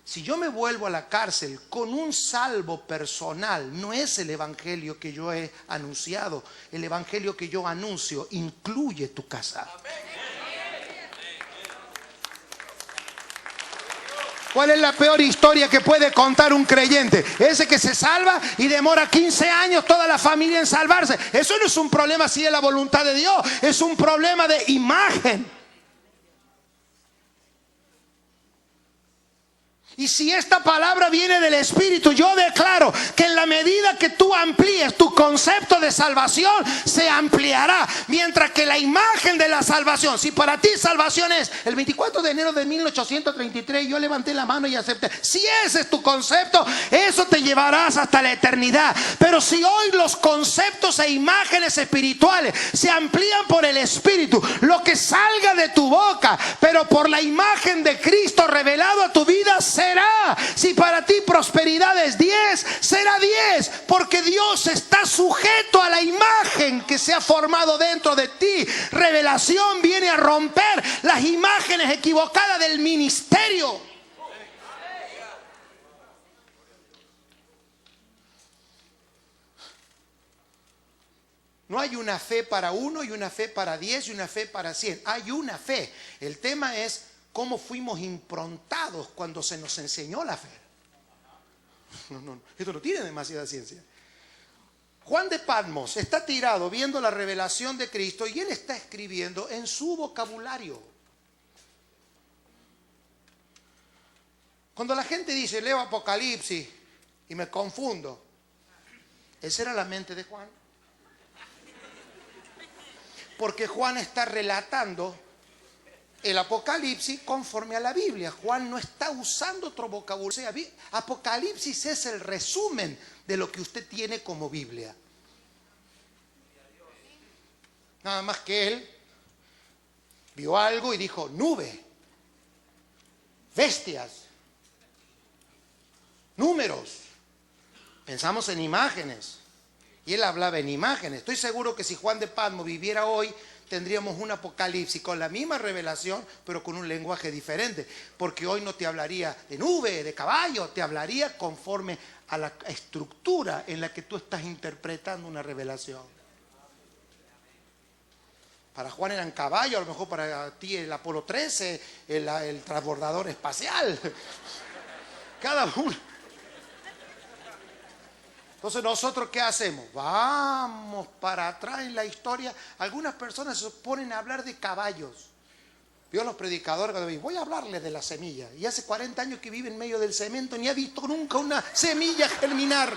Si yo me vuelvo a la cárcel con un salvo personal, no es el evangelio que yo he anunciado. El evangelio que yo anuncio incluye tu casa. ¿Cuál es la peor historia que puede contar un creyente? Ese que se salva y demora 15 años toda la familia en salvarse. Eso no es un problema si es la voluntad de Dios. Es un problema de imagen. Y si esta palabra viene del Espíritu, yo declaro que en la medida que tú amplíes tu concepto de salvación, se ampliará. Mientras que la imagen de la salvación, si para ti salvación es el 24 de enero de 1833, yo levanté la mano y acepté. Si ese es tu concepto, eso te llevarás hasta la eternidad. Pero si hoy los conceptos e imágenes espirituales se amplían por el Espíritu, lo que salga de tu boca, pero por la imagen de Cristo revelado a tu vida, será. Si para ti prosperidad es 10, será 10, porque Dios está sujeto a la imagen que se ha formado dentro de ti. Revelación viene a romper las imágenes equivocadas del ministerio. No hay una fe para 1 y una fe para 10 y una fe para 100. Hay una fe. El tema es cómo fuimos improntados cuando se nos enseñó la fe. No, esto no tiene demasiada ciencia. Juan de Patmos está tirado viendo la revelación de Cristo y él está escribiendo en su vocabulario. Cuando la gente dice, leo Apocalipsis y me confundo, esa era la mente de Juan. Porque Juan está relatando el Apocalipsis conforme a la Biblia. Juan no está usando otro vocabulario. Apocalipsis es el resumen de lo que usted tiene como Biblia. Nada más que él vio algo y dijo, nube, bestias, números. Pensamos en imágenes. Y él hablaba en imágenes. Estoy seguro que si Juan de Patmos viviera hoy, tendríamos un Apocalipsis con la misma revelación, pero con un lenguaje diferente. Porque hoy no te hablaría de nube, de caballo, te hablaría conforme a la estructura en la que tú estás interpretando una revelación. Para Juan eran caballos, a lo mejor para ti el Apolo 13, el transbordador espacial. Cada uno. Entonces, ¿nosotros qué hacemos? Vamos para atrás en la historia. Algunas personas se ponen a hablar de caballos. Vio a los predicadores cuando dicen, voy a hablarles de la semilla. Y hace 40 años que vive en medio del cemento, ni ha visto nunca una semilla germinar.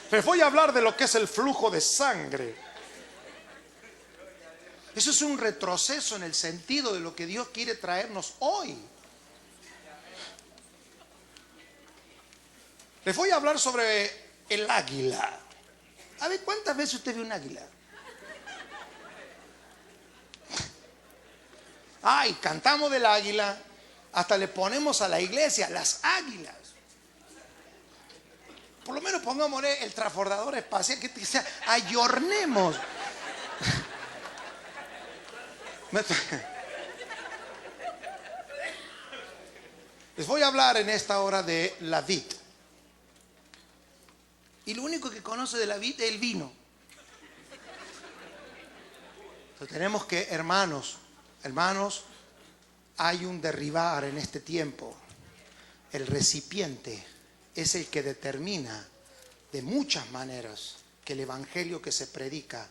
Les voy a hablar de lo que es el flujo de sangre. Eso es un retroceso en el sentido de lo que Dios quiere traernos hoy. Les voy a hablar sobre el águila. A ver, ¿cuántas veces usted vio un águila? Ay, cantamos del águila, hasta le ponemos a la iglesia las águilas. Por lo menos pongámosle el transbordador espacial, que sea, ayornemos. Les voy a hablar en esta hora de la vid. Y lo único que conoce de la vid es el vino. Entonces tenemos que, hermanos, hay un derribar en este tiempo. El recipiente es el que determina de muchas maneras que el evangelio que se predica.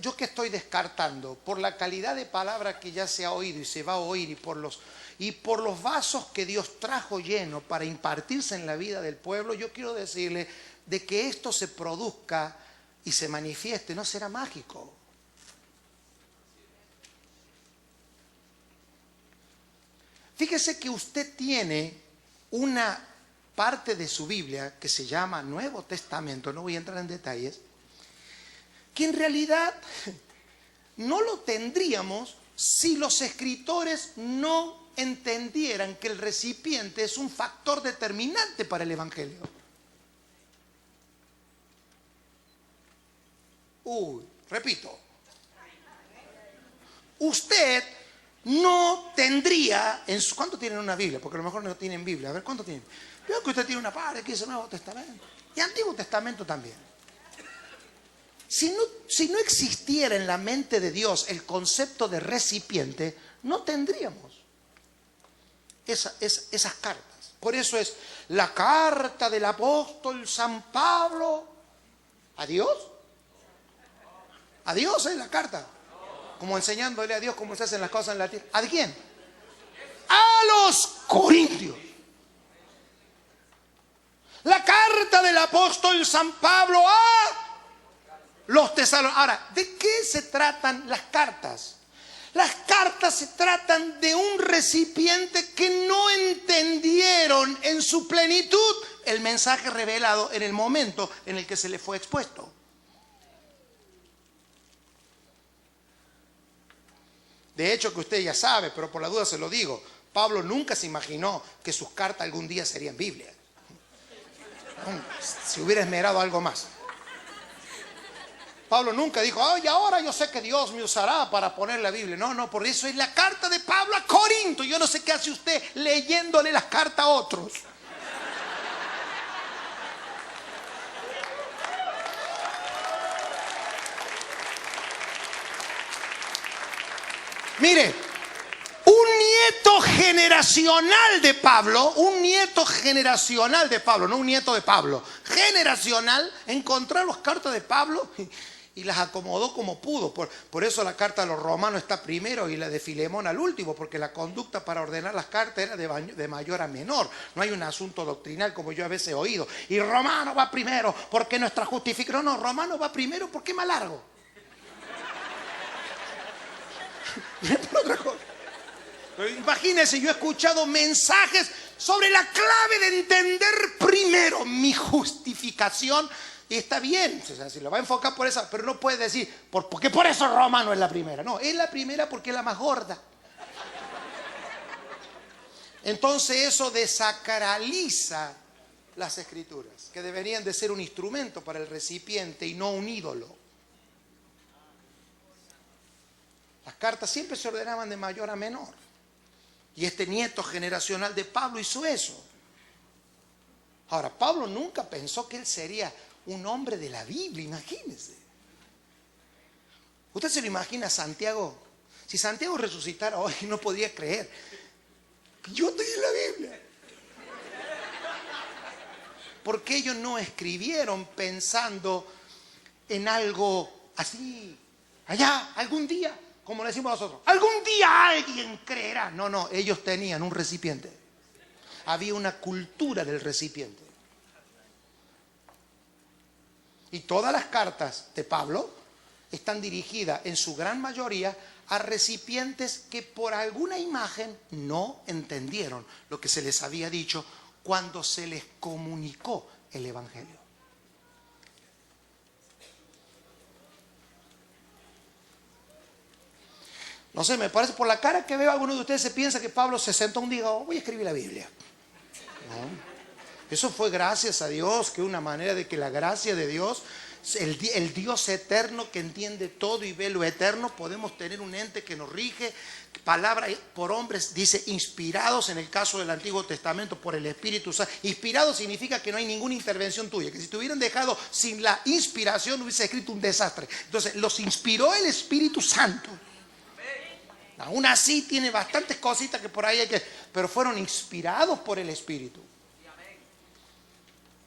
Yo que estoy descartando por la calidad de palabra que ya se ha oído y se va a oír, y por los vasos que Dios trajo lleno para impartirse en la vida del pueblo, yo quiero decirle de que esto se produzca y se manifieste, no será mágico. Fíjese que usted tiene una parte de su Biblia que se llama Nuevo Testamento, no voy a entrar en detalles, que en realidad no lo tendríamos si los escritores no entendieran que el recipiente es un factor determinante para el evangelio. Repito, usted no tendría, ¿cuánto tienen una Biblia? Porque a lo mejor no tienen Biblia. A ver, ¿cuánto tienen? Veo que usted tiene una parte que dice Nuevo Testamento. Y Antiguo Testamento también. Si no existiera en la mente de Dios el concepto de recipiente, no tendríamos esas cartas. Por eso es la carta del apóstol San Pablo. ¿A Dios? ¿A Dios es la carta? Como enseñándole a Dios cómo se hacen las cosas en la tierra. ¿A quién? A los corintios. La carta del apóstol San Pablo a los tesalonicenses. Ahora, ¿de qué se tratan las cartas? Las cartas se tratan de un recipiente que no entendieron en su plenitud el mensaje revelado en el momento en el que se le fue expuesto. De hecho, que usted ya sabe, pero por la duda se lo digo, Pablo nunca se imaginó que sus cartas algún día serían Biblia. Si hubiera esmerado algo más. Pablo nunca dijo, ay, ahora yo sé que Dios me usará para poner la Biblia. No, por eso es la carta de Pablo a Corinto. Yo no sé qué hace usted leyéndole las cartas a otros. Mire, un nieto generacional de Pablo, no un nieto de Pablo, generacional, encontró las cartas de Pablo y las acomodó como pudo. Por eso la carta de los romanos está primero y la de Filemón al último, porque la conducta para ordenar las cartas era de mayor a menor. No hay un asunto doctrinal como yo a veces he oído. Y Romano va primero porque nuestra justificación. No, Romano va primero porque es más largo. Otra cosa. Imagínense, yo he escuchado mensajes sobre la clave de entender primero mi justificación. Y está bien, o sea, si lo va a enfocar por esa, pero no puede decir, porque por eso Roma no es la primera. No, es la primera porque es la más gorda. Entonces eso desacraliza las escrituras, que deberían de ser un instrumento para el recipiente y no un ídolo. Las cartas siempre se ordenaban de mayor a menor. Y este nieto generacional de Pablo hizo eso. Ahora, Pablo nunca pensó que él sería un hombre de la Biblia, imagínese. ¿Usted se lo imagina a Santiago? Si Santiago resucitara hoy, no podría creer. Yo estoy en la Biblia. Porque ellos no escribieron pensando en algo así, allá, algún día. Como le decimos nosotros, algún día alguien creerá. No, ellos tenían un recipiente. Había una cultura del recipiente. Y todas las cartas de Pablo están dirigidas en su gran mayoría a recipientes que por alguna imagen no entendieron lo que se les había dicho cuando se les comunicó el evangelio. No sé, me parece, por la cara que veo, algunos de ustedes se piensa que Pablo se sentó un día y dijo, voy a escribir la Biblia. No. Eso fue gracias a Dios, que una manera de que la gracia de Dios, el Dios eterno que entiende todo y ve lo eterno, podemos tener un ente que nos rige, palabra por hombres, dice inspirados en el caso del Antiguo Testamento por el Espíritu Santo. Inspirado significa que no hay ninguna intervención tuya, que si te hubieran dejado sin la inspiración hubiese escrito un desastre. Entonces los inspiró el Espíritu Santo. Aún así tiene bastantes cositas que por ahí hay que, pero fueron inspirados por el Espíritu.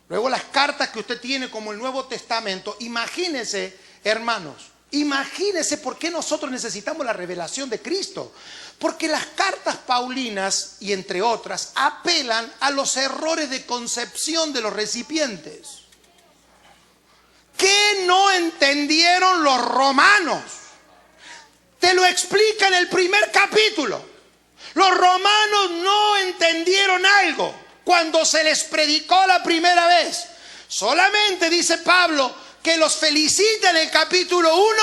Luego las cartas que usted tiene como el Nuevo Testamento, imagínense, hermanos, imagínense por qué nosotros necesitamos la revelación de Cristo. Porque las cartas paulinas, y entre otras, apelan a los errores de concepción de los recipientes. ¿Qué no entendieron los romanos? Te lo explica en el primer capítulo. Los romanos no entendieron algo cuando se les predicó la primera vez. Solamente dice Pablo que los felicita en el capítulo 1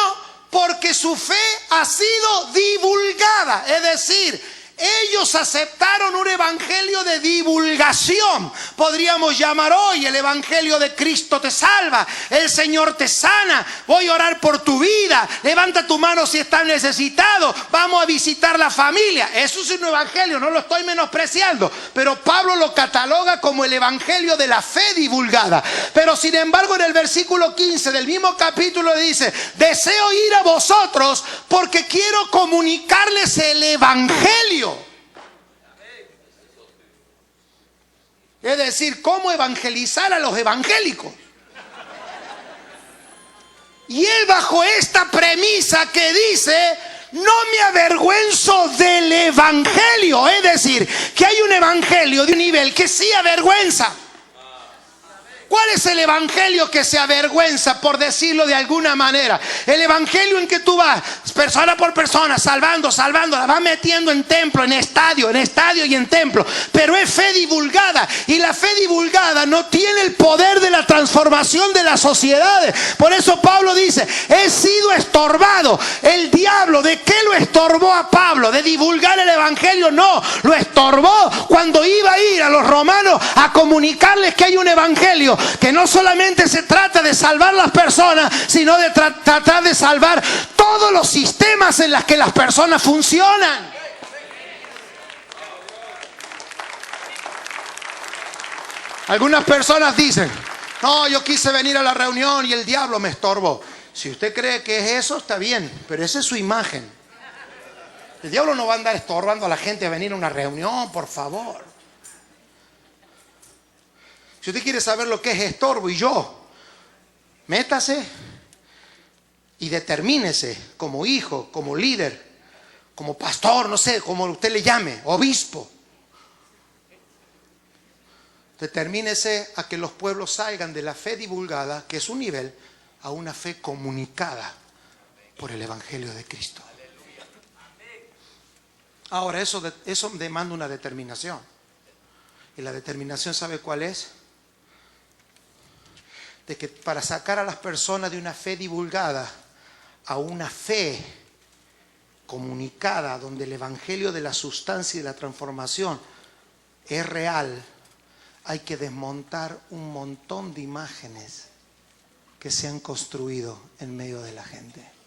porque su fe ha sido divulgada. Es decir, ellos aceptaron un evangelio de divulgación. Podríamos llamar hoy el evangelio de Cristo te salva, el Señor te sana, voy a orar por tu vida, levanta tu mano si estás necesitado, vamos a visitar la familia. Eso es un evangelio, no lo estoy menospreciando, pero Pablo lo cataloga como el evangelio de la fe divulgada. Pero sin embargo en el versículo 15 del mismo capítulo dice, deseo ir a vosotros porque quiero comunicarles el evangelio. Es decir, cómo evangelizar a los evangélicos. Y él bajo esta premisa que dice, no me avergüenzo del evangelio. Es decir, que hay un evangelio de un nivel que sí avergüenza. ¿Cuál es el evangelio que se avergüenza, por decirlo de alguna manera? El evangelio en que tú vas, persona por persona, salvando, la vas metiendo en templo, en estadio y en templo. Pero es fe divulgada. Y la fe divulgada no tiene el poder de la transformación de las sociedades. Por eso Pablo dice, he sido estorbado. El diablo, ¿de qué lo estorbó a Pablo? ¿De divulgar el evangelio? No, lo estorbó cuando iba a ir a los romanos a comunicarles que hay un evangelio que no solamente se trata de salvar las personas, sino de tratar de salvar todos los sistemas en los que las personas funcionan. Algunas personas dicen, no, yo quise venir a la reunión y el diablo me estorbó. Si usted cree que es eso, está bien, pero esa es su imagen. El diablo no va a andar estorbando a la gente a venir a una reunión, por favor. Si usted quiere saber lo que es estorbo, y yo, métase y determínese como hijo, como líder, como pastor, no sé, como usted le llame, obispo. Determínese a que los pueblos salgan de la fe divulgada, que es un nivel, a una fe comunicada por el evangelio de Cristo. Ahora, eso demanda una determinación. Y la determinación, ¿sabe cuál es? De que para sacar a las personas de una fe divulgada a una fe comunicada, donde el evangelio de la sustancia y de la transformación es real, hay que desmontar un montón de imágenes que se han construido en medio de la gente.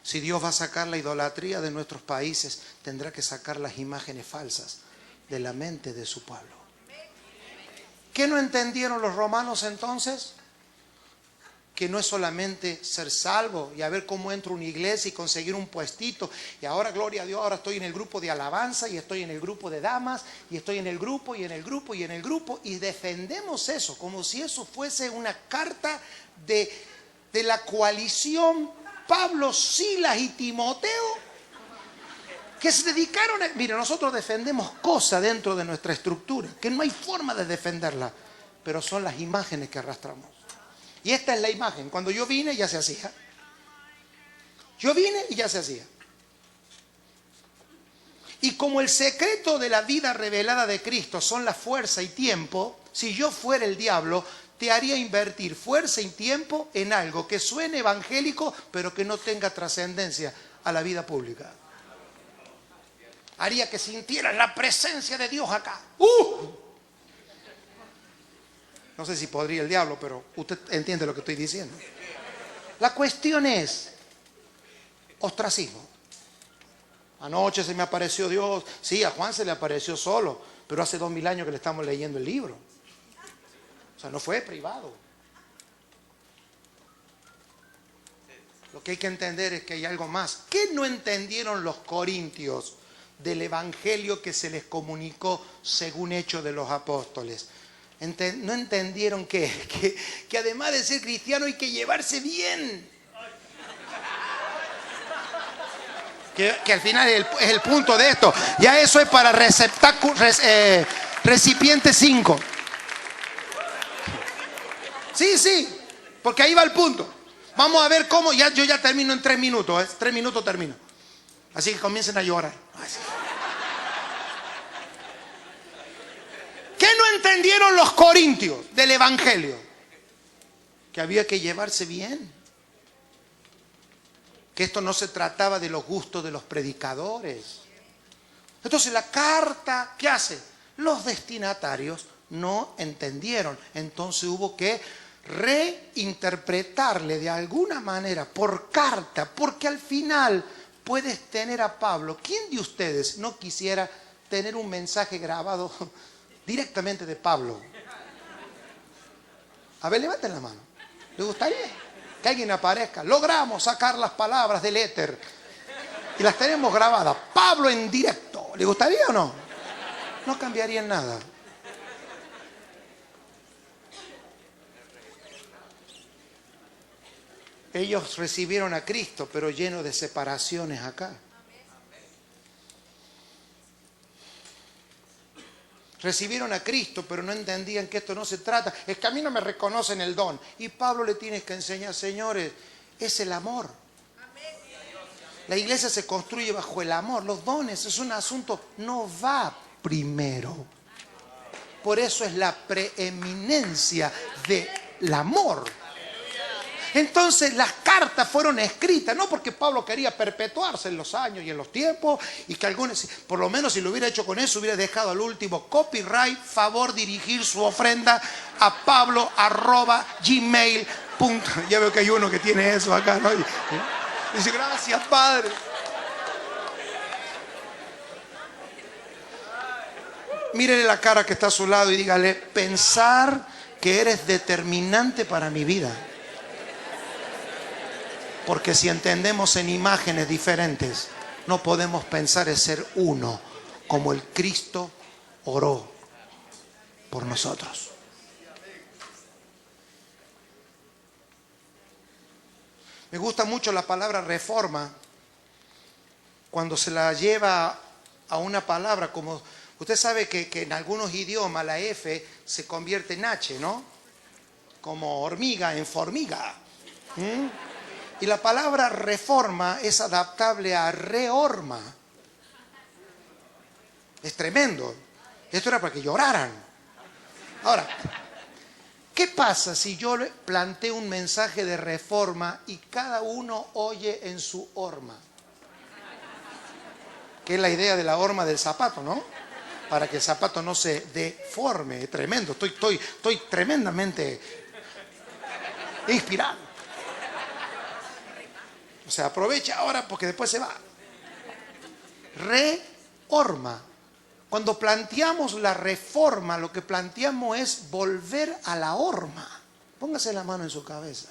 Si Dios va a sacar la idolatría de nuestros países, tendrá que sacar las imágenes falsas de la mente de su pueblo. ¿Qué no entendieron los romanos entonces? Que no es solamente ser salvo y a ver cómo entro a una iglesia y conseguir un puestito. Y ahora, gloria a Dios, ahora estoy en el grupo de alabanza y estoy en el grupo de damas y estoy en el grupo y en el grupo y en el grupo. Y defendemos eso como si eso fuese una carta de la coalición Pablo, Silas y Timoteo, que se dedicaron a... Mira, nosotros defendemos cosas dentro de nuestra estructura que no hay forma de defenderla, pero son las imágenes que arrastramos. Y esta es la imagen. Cuando yo vine ya se hacía. Yo vine y ya se hacía. Y como el secreto de la vida revelada de Cristo son la fuerza y tiempo, si yo fuera el diablo, te haría invertir fuerza y tiempo en algo que suene evangélico, pero que no tenga trascendencia a la vida pública. Haría que sintieras la presencia de Dios acá. No sé si podría el diablo, pero usted entiende lo que estoy diciendo. La cuestión es ostracismo. Anoche se me apareció Dios. Sí, a Juan se le apareció solo, pero hace 2000 años que le estamos leyendo el libro. O sea, no fue privado. Lo que hay que entender es que hay algo más. ¿Qué no entendieron los corintios del evangelio que se les comunicó según Hechos de los Apóstoles? No entendieron que además de ser cristiano hay que llevarse bien. Que al final es el punto de esto. Ya eso es para recipiente 5. Sí, porque ahí va el punto. Vamos a ver cómo. Yo ya termino en 3 minutos. 3 minutos termino. Así que comiencen a llorar. Así. ¿Qué no entendieron los corintios del evangelio? Que había que llevarse bien. Que esto no se trataba de los gustos de los predicadores. Entonces la carta, ¿qué hace? Los destinatarios no entendieron. Entonces hubo que reinterpretarle de alguna manera por carta, porque al final puedes tener a Pablo. ¿Quién de ustedes no quisiera tener un mensaje grabado directamente de Pablo? A ver, levanten la mano. ¿Le gustaría que alguien aparezca? Logramos sacar las palabras del éter y las tenemos grabadas. Pablo en directo. ¿Le gustaría o no? No cambiaría en nada. Ellos recibieron a Cristo, pero lleno de separaciones acá. Recibieron a Cristo, pero no entendían que esto no se trata. Es que a mí no me reconocen el don. Y Pablo le tienes que enseñar, señores, es el amor. La iglesia se construye bajo el amor. Los dones es un asunto, no va primero. Por eso es la preeminencia del amor. Entonces las cartas fueron escritas, no porque Pablo quería perpetuarse en los años y en los tiempos, y que algunos, por lo menos si lo hubiera hecho con eso, hubiera dejado al último copyright, favor dirigir su ofrenda a pablo@gmail.com. Ya veo que hay uno que tiene eso acá, ¿no? Dice, gracias, Padre. Mírele la cara que está a su lado y dígale, pensar que eres determinante para mi vida. Porque si entendemos en imágenes diferentes, no podemos pensar en ser uno, como el Cristo oró por nosotros. Me gusta mucho la palabra reforma, cuando se la lleva a una palabra como... Usted sabe que en algunos idiomas la F se convierte en H, ¿no? Como hormiga en formiga. Y la palabra reforma es adaptable a reorma. Es tremendo. Esto era para que lloraran. Ahora, ¿qué pasa si yo planteo un mensaje de reforma y cada uno oye en su horma? Que es la idea de la horma del zapato, ¿no? Para que el zapato no se deforme. Es tremendo. Estoy tremendamente inspirado. O sea, aprovecha ahora porque después se va. Reforma. Cuando planteamos la reforma, lo que planteamos es volver a la horma. Póngase la mano en su cabeza.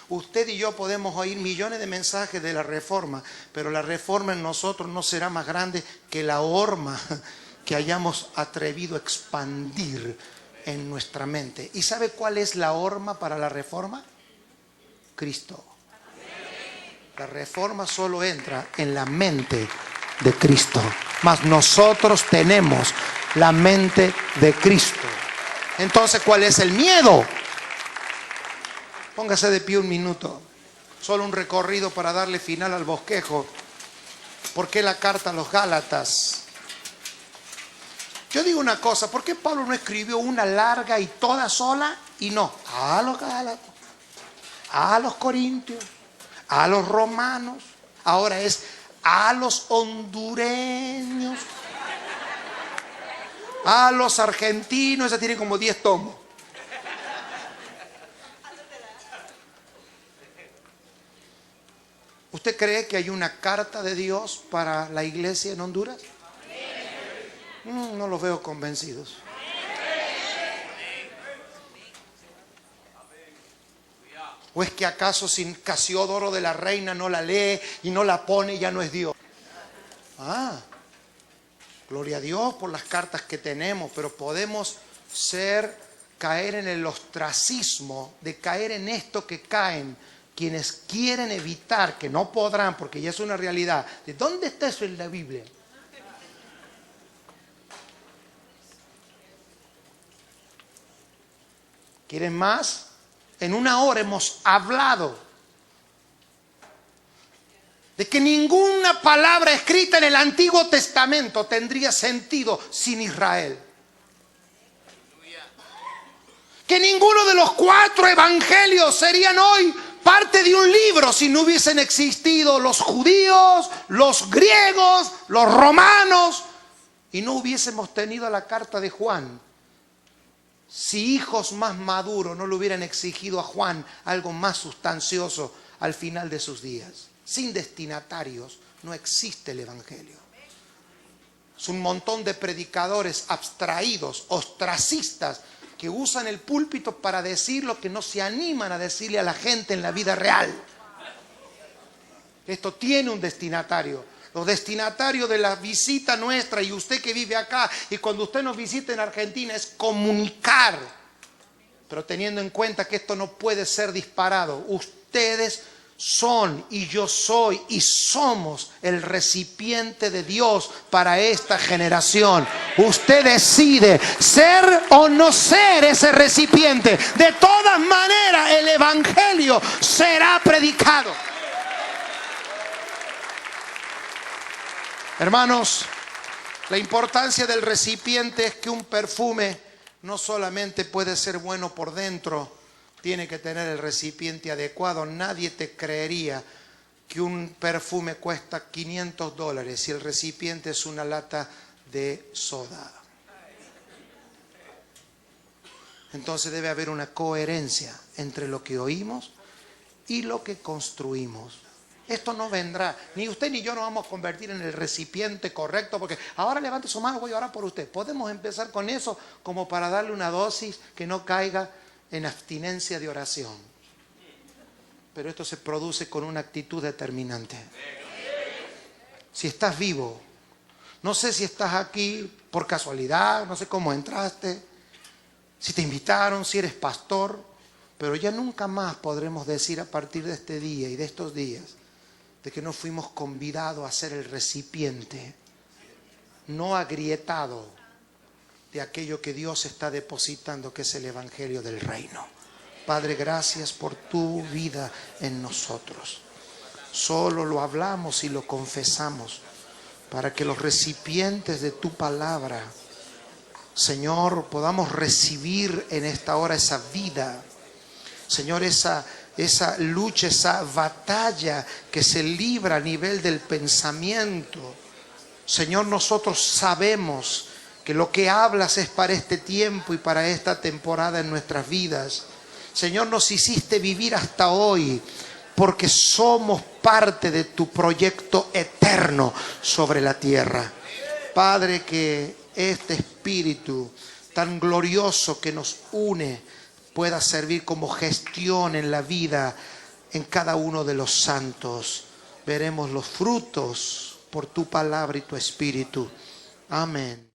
Usted y yo podemos oír millones de mensajes de la reforma, pero la reforma en nosotros no será más grande que la horma que hayamos atrevido a expandir en nuestra mente. ¿Y sabe cuál es la horma para la reforma? Cristo. La reforma solo entra en la mente de Cristo. Mas nosotros tenemos la mente de Cristo. Entonces, ¿cuál es el miedo? Póngase de pie un minuto. Solo un recorrido para darle final al bosquejo. ¿Por qué la carta a los Gálatas? Yo digo una cosa, ¿por qué Pablo no escribió una larga y toda sola? Y no, a los Gálatas, a los Corintios, a los romanos, ahora es a los hondureños, a los argentinos, esa tiene como 10 tomos. ¿Usted cree que hay una carta de Dios para la iglesia en Honduras? No los veo convencidos. ¿O es que acaso si Casiodoro de la Reina no la lee y no la pone, ya no es Dios? Gloria a Dios por las cartas que tenemos, pero podemos caer en el ostracismo, de caer en esto que caen quienes quieren evitar, que no podrán, porque ya es una realidad. ¿De dónde está eso en la Biblia? ¿Quieren más? En una hora hemos hablado de que ninguna palabra escrita en el Antiguo Testamento tendría sentido sin Israel. Que ninguno de los 4 evangelios serían hoy parte de un libro si no hubiesen existido los judíos, los griegos, los romanos, y no hubiésemos tenido la carta de Juan. Si hijos más maduros no le hubieran exigido a Juan algo más sustancioso al final de sus días. Sin destinatarios no existe el evangelio. Es un montón de predicadores abstraídos, ostracistas, que usan el púlpito para decir lo que no se animan a decirle a la gente en la vida real. Esto tiene un destinatario. Los destinatarios de la visita nuestra y usted que vive acá y cuando usted nos visita en Argentina es comunicar. Pero teniendo en cuenta que esto no puede ser disparado. Ustedes son y yo soy y somos el recipiente de Dios para esta generación. Usted decide ser o no ser ese recipiente. De todas maneras el evangelio será predicado. Hermanos, la importancia del recipiente es que un perfume no solamente puede ser bueno por dentro, tiene que tener el recipiente adecuado. Nadie te creería que un perfume cuesta $500 si el recipiente es una lata de soda. Entonces debe haber una coherencia entre lo que oímos y lo que construimos. Esto no vendrá, ni usted ni yo nos vamos a convertir en el recipiente correcto, porque ahora levante su mano, voy a orar por usted. Podemos empezar con eso como para darle una dosis que no caiga en abstinencia de oración. Pero esto se produce con una actitud determinante. Si estás vivo, no sé si estás aquí por casualidad, no sé cómo entraste, si te invitaron, si eres pastor, pero ya nunca más podremos decir a partir de este día y de estos días de que no fuimos convidados a ser el recipiente no agrietado de aquello que Dios está depositando, que es el evangelio del reino. Padre, gracias por tu vida en nosotros. Solo lo hablamos y lo confesamos para que los recipientes de tu palabra, Señor, podamos recibir en esta hora esa vida. Señor, esa lucha, esa batalla que se libra a nivel del pensamiento. Señor, nosotros sabemos que lo que hablas es para este tiempo y para esta temporada en nuestras vidas. Señor, nos hiciste vivir hasta hoy porque somos parte de tu proyecto eterno sobre la tierra. Padre, que este espíritu tan glorioso que nos une pueda servir como gestión en la vida en cada uno de los santos. Veremos los frutos por tu palabra y tu espíritu. Amén.